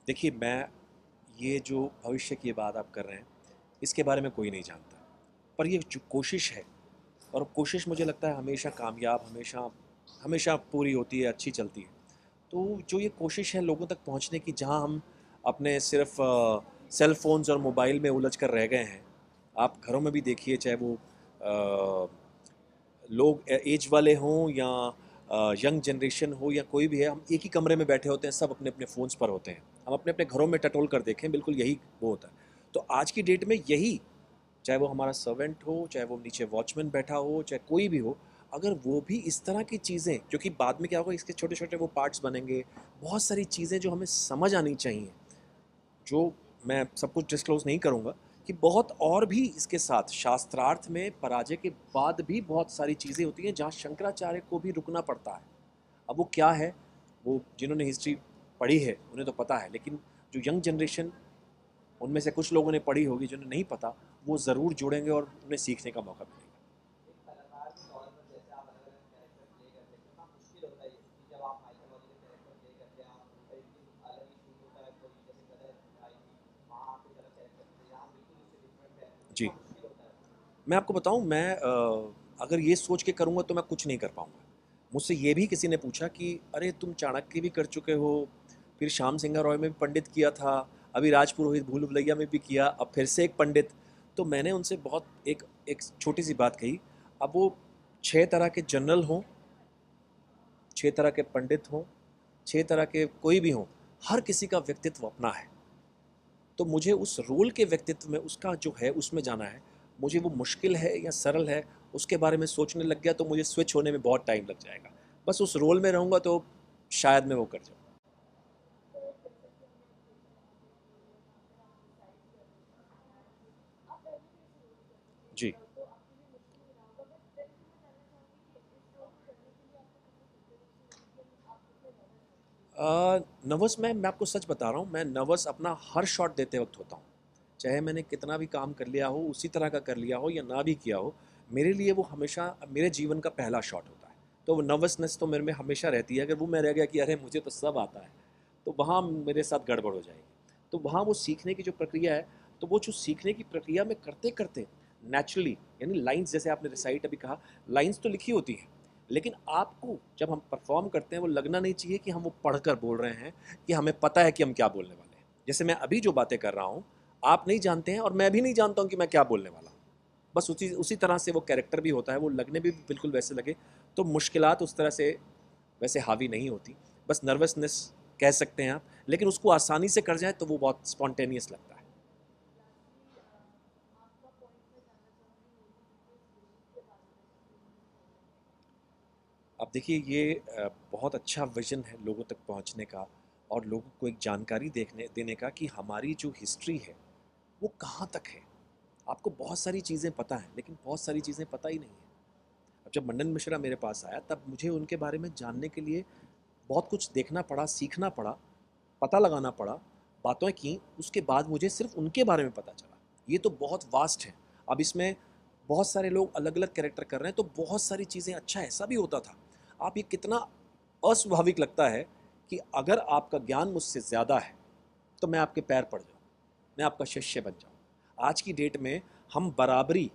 देखिए, मैं ये जो भविष्य की बात आप कर रहे हैं इसके बारे में कोई नहीं जानता, पर ये जो कोशिश है, और कोशिश मुझे लगता है हमेशा कामयाब, हमेशा पूरी होती है, अच्छी चलती है। तो जो ये कोशिश है लोगों तक पहुंचने की, जहां हम अपने सिर्फ सेल फोन्स और मोबाइल में उलझ कर रह गए हैं। आप घरों में भी देखिए, चाहे वो लोग एज वाले हों या यंग जनरेशन हो या कोई भी है, हम एक ही कमरे में बैठे होते हैं, सब अपने अपने फ़ोन्स पर होते हैं। हम अपने अपने घरों में टटोल कर देखें, बिल्कुल यही वो होता है। तो आज की डेट में यही, चाहे वो हमारा सर्वेंट हो, चाहे वो नीचे वॉचमैन बैठा हो, चाहे कोई भी हो, अगर वो भी इस तरह की चीज़ें, क्योंकि बाद में क्या होगा, इसके छोटे छोटे वो पार्ट्स बनेंगे, बहुत सारी चीज़ें जो हमें समझ आनी चाहिए, जो मैं सब कुछ डिस्क्लोज़ नहीं करूँगा, कि बहुत और भी इसके साथ शास्त्रार्थ में पराजय के बाद भी बहुत सारी चीज़ें होती हैं जहाँ शंकराचार्य को भी रुकना पड़ता है। अब वो क्या है, वो जिन्होंने हिस्ट्री पढ़ी है उन्हें तो पता है, लेकिन जो यंग जनरेशन, उनमें से कुछ लोगों ने पढ़ी होगी, जिन्हें नहीं पता, वो ज़रूर जुड़ेंगे और उन्हें सीखने का मौका मिलेगा। जी, मैं आपको बताऊं, मैं अगर ये सोच के करूंगा तो मैं कुछ नहीं कर पाऊंगा। मुझसे ये भी किसी ने पूछा कि अरे तुम चाणक्य भी कर चुके हो, फिर श्याम सिंह रॉय में भी पंडित किया था, अभी राजपुरोहित भूल भुलैया में भी किया, अब फिर से एक पंडित। तो मैंने उनसे बहुत एक छोटी सी बात कही, अब वो 6 तरह के जनरल हों, 6 तरह के पंडित हों, 6 तरह के कोई भी हों, हर किसी का व्यक्तित्व अपना है। तो मुझे उस रोल के व्यक्तित्व में, उसका जो है उसमें जाना है। मुझे वो मुश्किल है या सरल है उसके बारे में सोचने लग गया तो मुझे स्विच होने में बहुत टाइम लग जाएगा। बस उस रोल में रहूँगा तो शायद मैं वो कर जाऊँ। जी, नर्वस मैं आपको सच बता रहा हूँ, मैं नर्वस अपना हर शॉट देते वक्त होता हूँ। चाहे मैंने कितना भी काम कर लिया हो, उसी तरह का कर लिया हो या ना भी किया हो, मेरे लिए वो हमेशा मेरे जीवन का पहला शॉट होता है। तो वो नर्वसनेस तो मेरे में हमेशा रहती है। अगर वो मैं रह गया कि अरे मुझे तो सब आता है, तो वहाँ मेरे साथ गड़बड़ हो जाएगी। तो वहाँ वो सीखने की जो प्रक्रिया है, तो वो जो सीखने की प्रक्रिया में करते करते नेचुरली, यानी लाइंस, जैसे आपने रिसाइट अभी कहा, लाइंस तो लिखी होती हैं, लेकिन आपको जब हम परफॉर्म करते हैं वो लगना नहीं चाहिए कि हम वो पढ़कर बोल रहे हैं, कि हमें पता है कि हम क्या बोलने वाले हैं। जैसे मैं अभी जो बातें कर रहा हूँ आप नहीं जानते हैं और मैं भी नहीं जानता हूँ कि मैं क्या बोलने वाला हूँ। बस उसी तरह से वो कैरेक्टर भी होता है, वो लगने भी बिल्कुल वैसे लगे। तो मुश्किलात उस तरह से वैसे हावी नहीं होती, बस नर्वसनेस कह सकते हैं आप, लेकिन उसको आसानी से कर जाए तो वो बहुत स्पॉन्टेनियस लगता है। अब देखिए, ये बहुत अच्छा विजन है लोगों तक पहुंचने का और लोगों को एक जानकारी देने का कि हमारी जो हिस्ट्री है वो कहाँ तक है। आपको बहुत सारी चीज़ें पता हैं, लेकिन बहुत सारी चीज़ें पता ही नहीं है। अब जब मंडन मिश्रा मेरे पास आया तब मुझे उनके बारे में जानने के लिए बहुत कुछ देखना पड़ा, सीखना पड़ा, पता लगाना पड़ा, बातें की, उसके बाद मुझे सिर्फ उनके बारे में पता चला। ये तो बहुत वास्ट है। अब इसमें बहुत सारे लोग अलग अलग कैरेक्टर कर रहे हैं, तो बहुत सारी चीज़ें, अच्छा ऐसा भी होता था। आप ये कितना अस्वाभाविक लगता है कि अगर आपका ज्ञान मुझसे ज़्यादा है तो मैं आपके पैर पड़ जाऊँ, मैं आपका शिष्य बन जाऊँ। आज की डेट में हम बराबरी,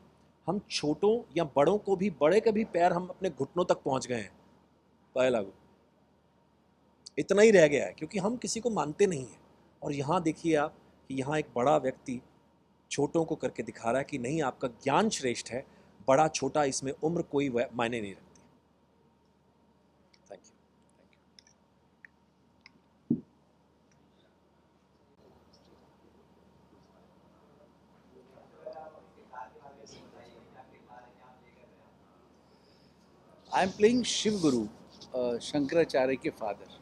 हम छोटों या बड़ों को भी, बड़े के भी पैर हम अपने घुटनों तक पहुँच गए हैं। पहला इतना ही रह गया है, क्योंकि हम किसी को मानते नहीं हैं। और यहाँ देखिए आप कि यहाँ एक बड़ा व्यक्ति छोटों को करके दिखा रहा है कि नहीं, आपका ज्ञान श्रेष्ठ है, बड़ा छोटा इसमें उम्र कोई मायने नहीं रखती। Thank you. I am playing Shiv Guru, Shankaracharya के फादर।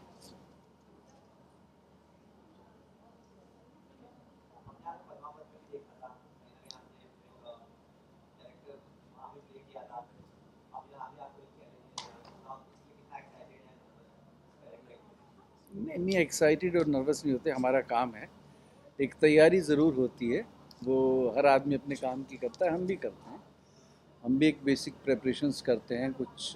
नहीं, एक्साइटेड और नर्वस नहीं होते, हमारा काम है। एक तैयारी ज़रूर होती है, वो हर आदमी अपने काम की करता है, हम भी करते हैं। हम भी एक बेसिक प्रेपरेशंस करते हैं। कुछ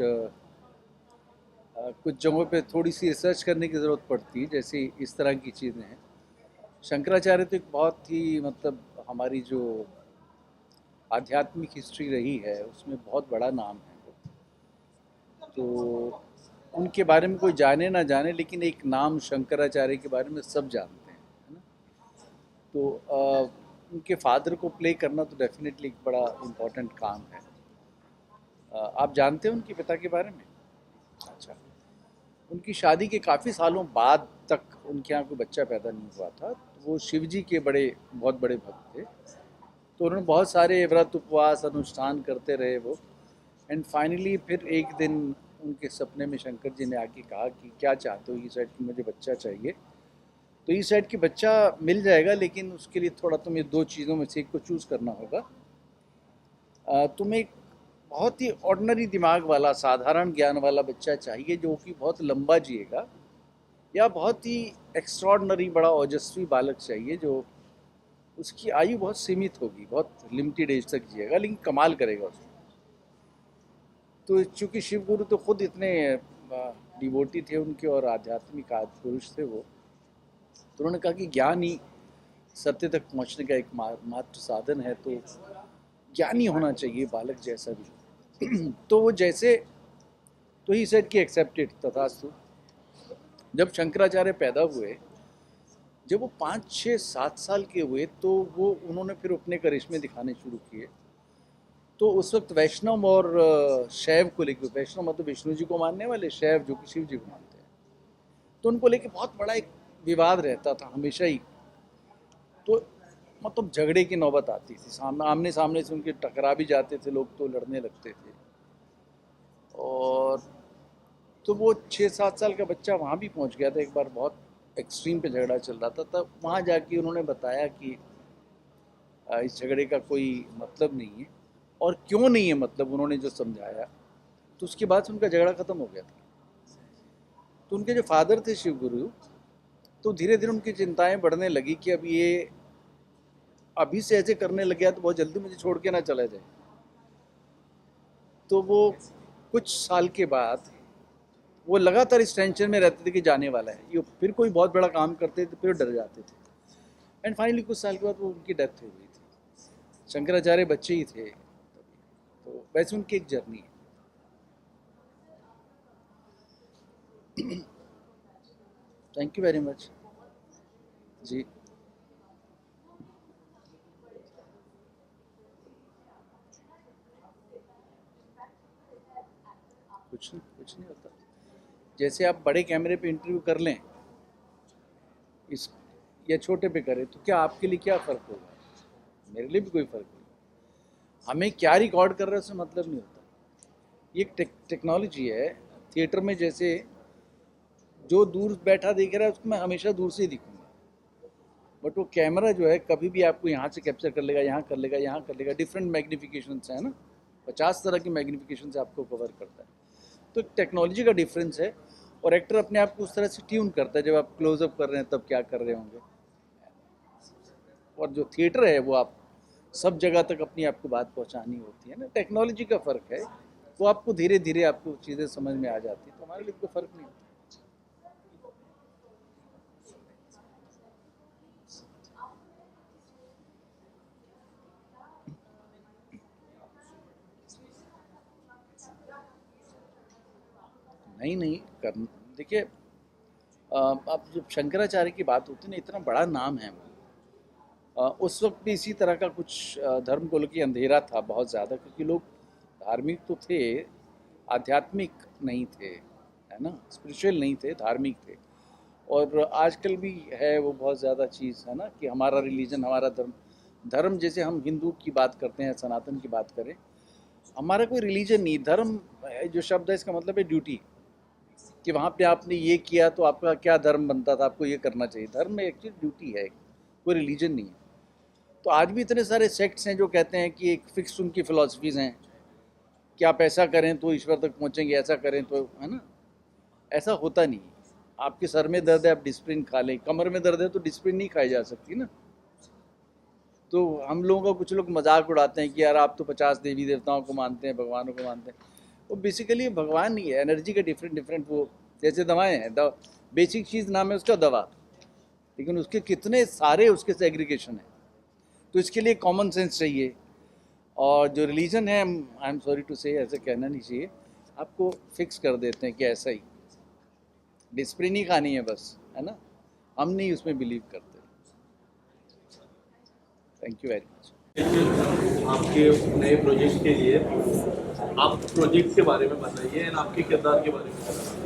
जगहों पे थोड़ी सी रिसर्च करने की ज़रूरत पड़ती है, जैसे इस तरह की चीज़ें हैं। शंकराचार्य तो एक बहुत ही, मतलब हमारी जो आध्यात्मिक हिस्ट्री रही है उसमें बहुत बड़ा नाम है। तो उनके बारे में कोई जाने ना जाने, लेकिन एक नाम शंकराचार्य के बारे में सब जानते हैं, है ना। तो उनके फादर को प्ले करना तो डेफिनेटली एक बड़ा इम्पोर्टेंट काम है। आप जानते हैं उनके पिता के बारे में? अच्छा, उनकी शादी के काफ़ी सालों बाद तक उनके यहाँ कोई बच्चा पैदा नहीं हुआ था। तो वो शिव जी के बहुत बड़े भक्त थे। तो उन्होंने बहुत सारे व्रत, उपवास, अनुष्ठान करते रहे वो। एंड फाइनली फिर एक दिन उनके सपने में शंकर जी ने आके कहा कि क्या चाहते हो? ये साइड की मुझे बच्चा चाहिए। तो ये साइड की बच्चा मिल जाएगा, लेकिन उसके लिए थोड़ा तुम्हें दो चीज़ों में से एक को चूज़ करना होगा। तुम्हें एक बहुत ही ऑर्डिनरी दिमाग वाला, साधारण ज्ञान वाला बच्चा चाहिए जो कि बहुत लंबा जिएगा, या बहुत ही एक्स्ट्रॉर्डनरी, बड़ा ओजस्वी बालक चाहिए जो उसकी आयु बहुत सीमित होगी, बहुत लिमिटेड एज तक जिएगा, लेकिन कमाल करेगा उसमें। तो चूँकि शिव गुरु तो खुद इतने डिवोटी थे उनके और आध्यात्मिक आदि पुरुष थे वो, तो उन्होंने कहा कि ज्ञान ही सत्य तक पहुंचने का एक मात्र साधन है, तो ज्ञानी होना चाहिए बालक जैसा भी। तो वो जैसे, तो ही सेड कि एक्सेप्टेड, तथास्तु। जब शंकराचार्य पैदा हुए, जब वो 5, 6, 7 साल के हुए, तो वो उन्होंने फिर अपने करिश्मे दिखाने शुरू किए। तो उस वक्त वैष्णव और शैव को लेकर, वैष्णव मतलब विष्णु जी को मानने वाले, शैव जो कि शिव जी को मानते हैं, तो उनको लेके बहुत बड़ा एक विवाद रहता था हमेशा ही। तो मतलब झगड़े की नौबत आती थी, आमने सामने से उनके टकरा भी जाते थे लोग, तो लड़ने लगते थे। और तो वो 6-7 साल का बच्चा वहाँ भी पहुँच गया था। एक बार बहुत एक्सट्रीम पे झगड़ा चल रहा था, तब वहाँ जाके उन्होंने बताया कि इस झगड़े का कोई मतलब नहीं है, और क्यों नहीं है मतलब, उन्होंने जो समझाया, तो उसके बाद से उनका झगड़ा ख़त्म हो गया था। तो उनके जो फादर थे शिव गुरु, तो धीरे धीरे उनकी चिंताएं बढ़ने लगी कि अब ये अभी से ऐसे करने लग गया तो बहुत जल्दी मुझे छोड़ के ना चला जाए। तो वो कुछ साल के बाद वो लगातार इस टेंशन में रहते थे कि जाने वाला है ये, फिर कोई बहुत बड़ा काम करते थे फिर डर जाते थे। एंड फाइनली कुछ साल के बाद वो उनकी डेथ हो गई थी। शंकराचार्य बच्चे ही थे, तो वैसे उनकी एक जर्नी है। थैंक यू वेरी मच जी। कुछ नहीं होता। जैसे आप बड़े कैमरे पे इंटरव्यू कर लें इस या छोटे पे करें तो क्या आपके लिए क्या फ़र्क होगा? मेरे लिए भी कोई फ़र्क नहीं। हमें क्या रिकॉर्ड कर रहे हैं उससे मतलब नहीं होता। ये एक टेक्नोलॉजी है। थिएटर में जैसे जो दूर बैठा देख रहा है उसको मैं हमेशा दूर से ही दिखूंगा, बट वो कैमरा जो है कभी भी आपको यहाँ से कैप्चर कर लेगा, यहाँ कर लेगा, यहाँ कर लेगा। डिफरेंट मैग्नीफिकेशन से है ना, 50 तरह की मैग्नीफिकेशन से आपको कवर करता है। तो टेक्नोलॉजी का डिफरेंस है और एक्टर अपने आप को उस तरह से ट्यून करता है। जब आप क्लोजअप कर रहे हैं तब क्या कर रहे होंगे, और जो थिएटर है वो आप सब जगह तक अपनी आपको बात पहुंचानी होती है ना। टेक्नोलॉजी का फ़र्क है, तो आपको धीरे धीरे आपको चीज़ें समझ में आ जाती है। तो हमारे लिए कोई फ़र्क नहीं होता। नहीं कर देखिए, अब जब शंकराचार्य की बात होती है ना, इतना बड़ा नाम है वो। उस वक्त भी इसी तरह का कुछ धर्म को लेकर अंधेरा था बहुत ज़्यादा, क्योंकि लोग धार्मिक तो थे, आध्यात्मिक नहीं थे, है ना, स्पिरिचुअल नहीं थे, धार्मिक थे। और आजकल भी है वो बहुत ज़्यादा चीज़, है ना, कि हमारा रिलीजन, हमारा धर्म जैसे हम हिंदू की बात करते हैं, सनातन की बात करें, हमारा कोई रिलीजन नहीं। धर्म जो शब्द है इसका मतलब है ड्यूटी, कि वहाँ पे आपने ये किया तो आपका क्या धर्म बनता था, आपको ये करना चाहिए। धर्म में एक्चुअली ड्यूटी है, कोई रिलीजन नहीं है। तो आज भी इतने सारे सेक्ट्स हैं जो कहते हैं कि एक फिक्स उनकी फ़िलासफ़ीज़ हैं कि आप ऐसा करें तो ईश्वर तक पहुँचेंगे, ऐसा करें तो, है ना। ऐसा होता नहीं। आपके सर में दर्द है आप डिस्प्रिन खा लें, कमर में दर्द है तो डिस्प्रिन नहीं खाई जा सकती ना। तो हम लोगों का कुछ लोग मजाक उड़ाते हैं कि यार आप तो 50 देवी देवताओं को मानते हैं, भगवानों को मानते हैं। वो बेसिकली भगवान नहीं है, एनर्जी के डिफरेंट वो जैसे दवाएं हैं, बेसिक चीज़ नाम है उसका दवा, लेकिन उसके कितने सारे उसके सेग्रीगेशन है। तो इसके लिए कॉमन सेंस चाहिए। और जो रिलीजन है, आई एम सॉरी टू से, ऐसे कहना नहीं चाहिए, आपको फिक्स कर देते हैं कि ऐसा ही डिस्प्रिन ही खानी है बस, है ना। हम नहीं उसमें बिलीव करते। Thank you very much. आपके नए प्रोजेक्ट के लिए आप प्रोजेक्ट के बारे में बताइए और आपके किरदार के बारे में बताइए।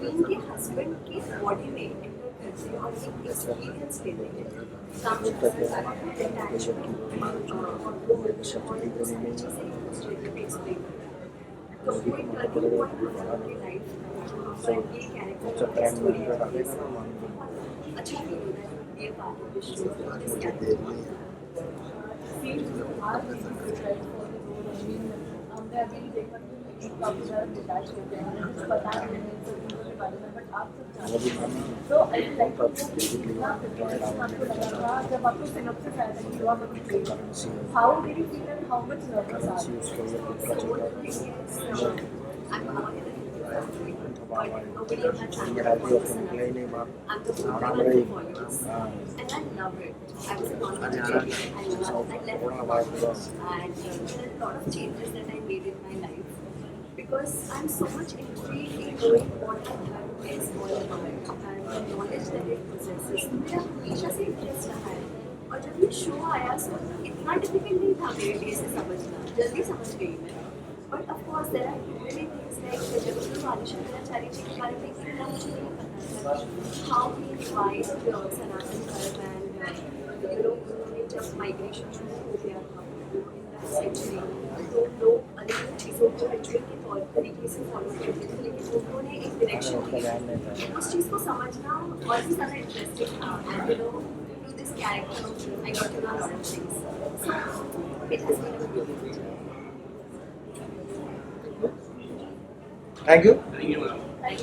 उनके हस्बैंड की बॉडी में और एक्सपीरियंस लेते हैं How did you feel and how much nervous are you? but nobody in my family follows Sanatan. I'm the only one who follows, and I love it. I was a non-vegetarian. I left my mom, and there are a lot of changes that I made in my life because I'm so much intrigued in knowing what my dharma is all about and the knowledge that it possesses. मेरा हमेशा से interest रहा है और जब ये show आया तो इतना डिफिकल्ट नहीं था मेरे लिए इसे समझना, जल्दी समझ गई मैं. But of course there are many things like जब आदि शंकराचार्य जी के बारे में इतना मुझे नहीं पता था. How he revised सनातन धर्म and उन्होंने जब माइग्रेशन शुरू हो गया था सेंचुरी तो लोग अलग अलग चीज़ों को रिचुअल के तौर तरीके से फॉलो करते थे, लेकिन उन्होंने एक डायरेक्शन दी. उस चीज़ को समझना और भी ज़्यादा इंटरेस्टिंग था. And through this character I got to know lot of things. So it has been a beautiful journey. Thank you. Thank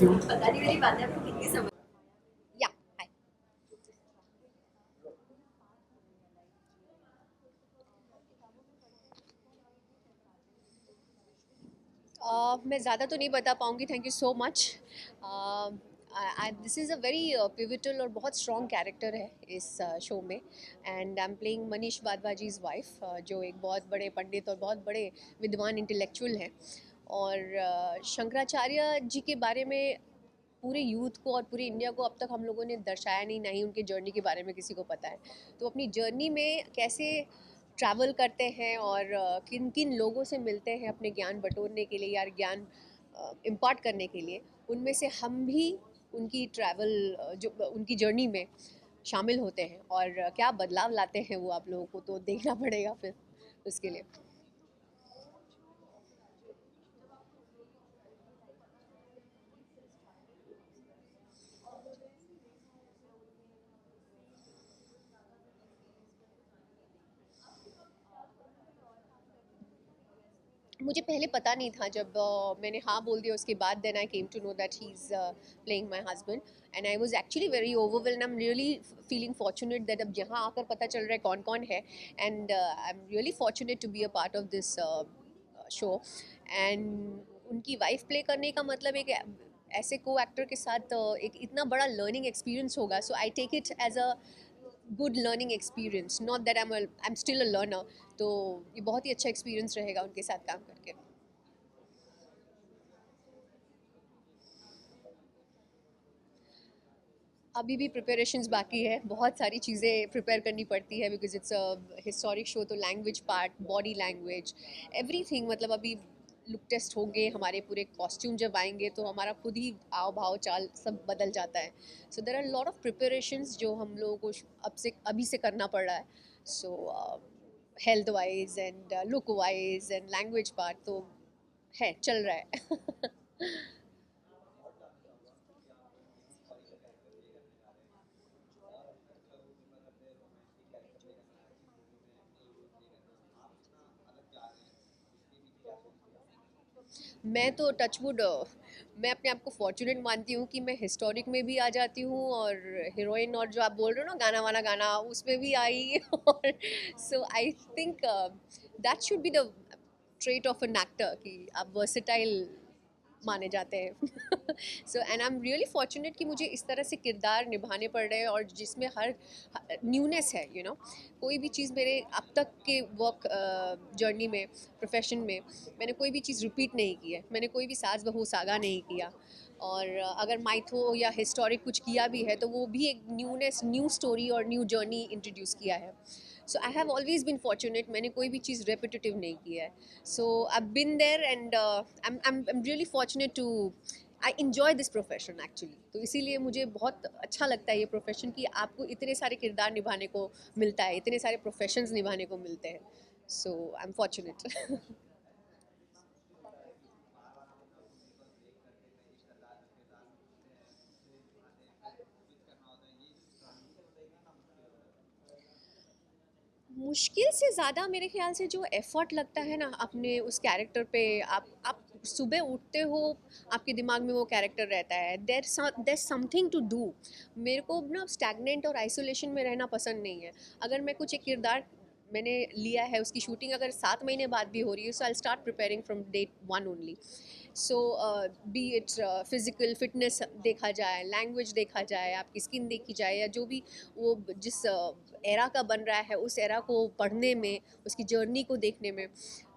you. पता नहीं मेरी बातें आपको कितनी समझ. मैं ज़्यादा तो नहीं बता पाऊँगी. Thank you so much. This is a very pivotal और बहुत स्ट्रॉन्ग कैरेक्टर है इस शो में. And I am playing Manish Wadhwaji's wife, जो एक बहुत बड़े पंडित और बहुत बड़े विद्वान इंटेलेक्चुअल हैं. और शंकराचार्य जी के बारे में पूरे यूथ को और पूरे इंडिया को अब तक हम लोगों ने दर्शाया नहीं, ना ही उनके जर्नी के बारे में किसी को पता है. तो अपनी जर्नी में कैसे ट्रैवल करते हैं और किन किन लोगों से मिलते हैं अपने ज्ञान बटोरने के लिए या ज्ञान इम्पार्ट करने के लिए, उनमें से हम भी उनकी ट्रैवल जो उनकी जर्नी में शामिल होते हैं. और क्या बदलाव लाते हैं वो आप लोगों को तो देखना पड़ेगा फिर उसके लिए. मुझे पहले पता नहीं था. जब मैंने हाँ बोल दिया उसके बाद then I came to know that he is playing my husband and I was actually very overwhelmed. I am really feeling fortunate that अब यहाँ आकर पता चल रहा है कौन कौन है. And I am really fortunate to be a part of this show. And उनकी वाइफ प्ले करने का मतलब एक ऐसे को एक्टर के साथ एक इतना बड़ा लर्निंग एक्सपीरियंस होगा. So I take it as a good learning experience, not that I am still a learner. तो ये बहुत ही अच्छा एक्सपीरियंस रहेगा उनके साथ काम करके. अभी भी प्रिपरेशंस बाकी है, बहुत सारी चीज़ें प्रिपेयर करनी पड़ती है because it's a historic show. तो language part, body language, everything, मतलब अभी लुक टेस्ट होंगे, हमारे पूरे कॉस्ट्यूम जब आएंगे तो हमारा खुद ही आव भाव चाल सब बदल जाता है. So there are lot of preparations जो हम लोगों को अभी से करना पड़ रहा है. सो health wise and look wise and language part तो है, चल रहा है. मैं तो टचवुड मैं अपने आप को फॉर्चुनेट मानती हूँ कि मैं हिस्टोरिक में भी आ जाती हूँ और हीरोइन और जो आप बोल रहे हो ना गाना वाना गाना उसमें भी आई. और so I think that should be the trait of an actor कि आप वर्सेटाइल माने जाते हैं. So and I am really fortunate कि मुझे इस तरह से किरदार निभाने पड़ रहे हैं और जिसमें हर न्यूनेस है. यू नो, कोई भी चीज़ मेरे अब तक के वर्क जर्नी में, प्रोफेशन में मैंने कोई भी चीज़ रिपीट नहीं की है. मैंने कोई भी सास बहू सागा नहीं किया. और अगर माइथो या हिस्टोरिक कुछ किया भी है तो वो भी एक न्यूनेस, न्यू स्टोरी और न्यू जर्नी इंट्रोड्यूस किया है. So I have always been fortunate. मैंने कोई भी चीज़ रेपिटेटिव नहीं किया है. So I been there and I am really fortunate to I enjoy this profession actually. तो इसीलिए मुझे बहुत अच्छा लगता है ये प्रोफेशन कि आपको इतने सारे किरदार निभाने को मिलता है, इतने सारे प्रोफेशंस निभाने को मिलते हैं. सो आई एम फॉर्चुनेट. मुश्किल से ज़्यादा मेरे ख्याल से जो एफ़र्ट लगता है ना अपने उस कैरेक्टर पे, आप सुबह उठते हो, आपके दिमाग में वो कैरेक्टर रहता है. There something to do. मेरे को ना स्टैग्नेंट और आइसोलेशन में रहना पसंद नहीं है. अगर मैं कुछ एक किरदार मैंने लिया है उसकी शूटिंग अगर 7 महीने बाद भी हो रही है, so I start preparing from day 1 only. So be it physical fitness देखा जाए, लैंग्वेज देखा जाए, आपकी स्किन देखी जाए, या जो भी वो जिस एरा का बन रहा है उस एरा को पढ़ने में, उसकी जर्नी को देखने में,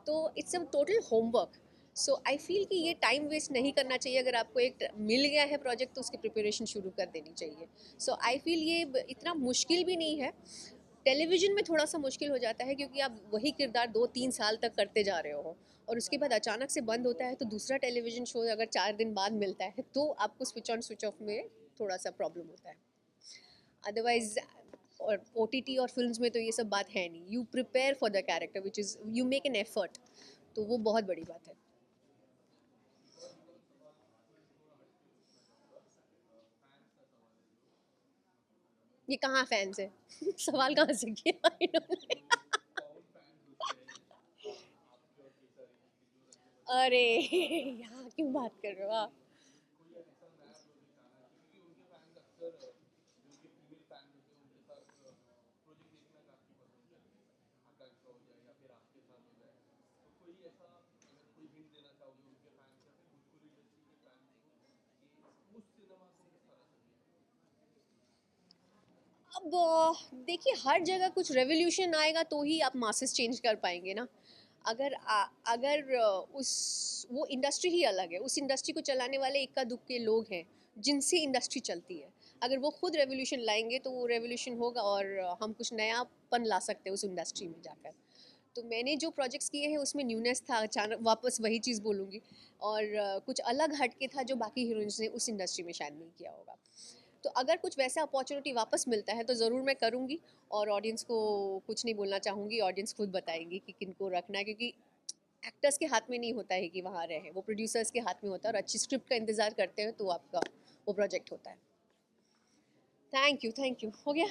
तो it's a total homework. So I feel कि ये टाइम वेस्ट नहीं करना चाहिए. अगर आपको एक मिल गया है प्रोजेक्ट तो उसकी प्रिपरेशन शुरू कर देनी चाहिए. सो आई फील ये इतना मुश्किल भी नहीं है. टेलीविज़न में थोड़ा सा मुश्किल हो जाता है क्योंकि आप वही किरदार 2-3 साल तक करते जा रहे हो और उसके बाद अचानक से बंद होता है, तो दूसरा टेलीविज़न शो अगर 4 दिन बाद मिलता है तो आपको स्विच ऑन स्विच ऑफ में थोड़ा सा प्रॉब्लम होता है. अदरवाइज और OTT और फिल्म्स में तो ये सब बात है नहीं. You prepare for the character which is you make an effort, तो वो बहुत बड़ी बात है. ये कहाँ फैंस है? सवाल कहाँ से किया इन्होंने? अरे यहाँ क्यों बात कर रहे हो आप? अब देखिए, हर जगह कुछ रेवोल्यूशन आएगा तो ही आप मासेस चेंज कर पाएंगे ना. अगर वो इंडस्ट्री ही अलग है, उस इंडस्ट्री को चलाने वाले इक्का दुक्के लोग हैं जिनसे इंडस्ट्री चलती है. अगर वो खुद रेवोल्यूशन लाएंगे तो वो रेवोल्यूशन होगा और हम कुछ नयापन ला सकते हैं उस इंडस्ट्री में जाकर. तो मैंने जो प्रोजेक्ट्स किए हैं उसमें न्यूनेस था, अचानक वापस वही चीज़ बोलूँगी, और कुछ अलग हटके था जो बाकी हीरोइंस ने उस इंडस्ट्री में शायद नहीं किया होगा. तो अगर कुछ वैसा अपॉर्चुनिटी वापस मिलता है तो ज़रूर मैं करूँगी, और ऑडियंस को कुछ नहीं बोलना चाहूँगी. ऑडियंस खुद बताएगी कि किन को रखना है, क्योंकि एक्टर्स के हाथ में नहीं होता है कि वहाँ रहे, वो प्रोड्यूसर्स के हाथ में होता है. और अच्छी स्क्रिप्ट का इंतज़ार करते हैं तो आपका वो प्रोजेक्ट होता है. Thank you. हो गया.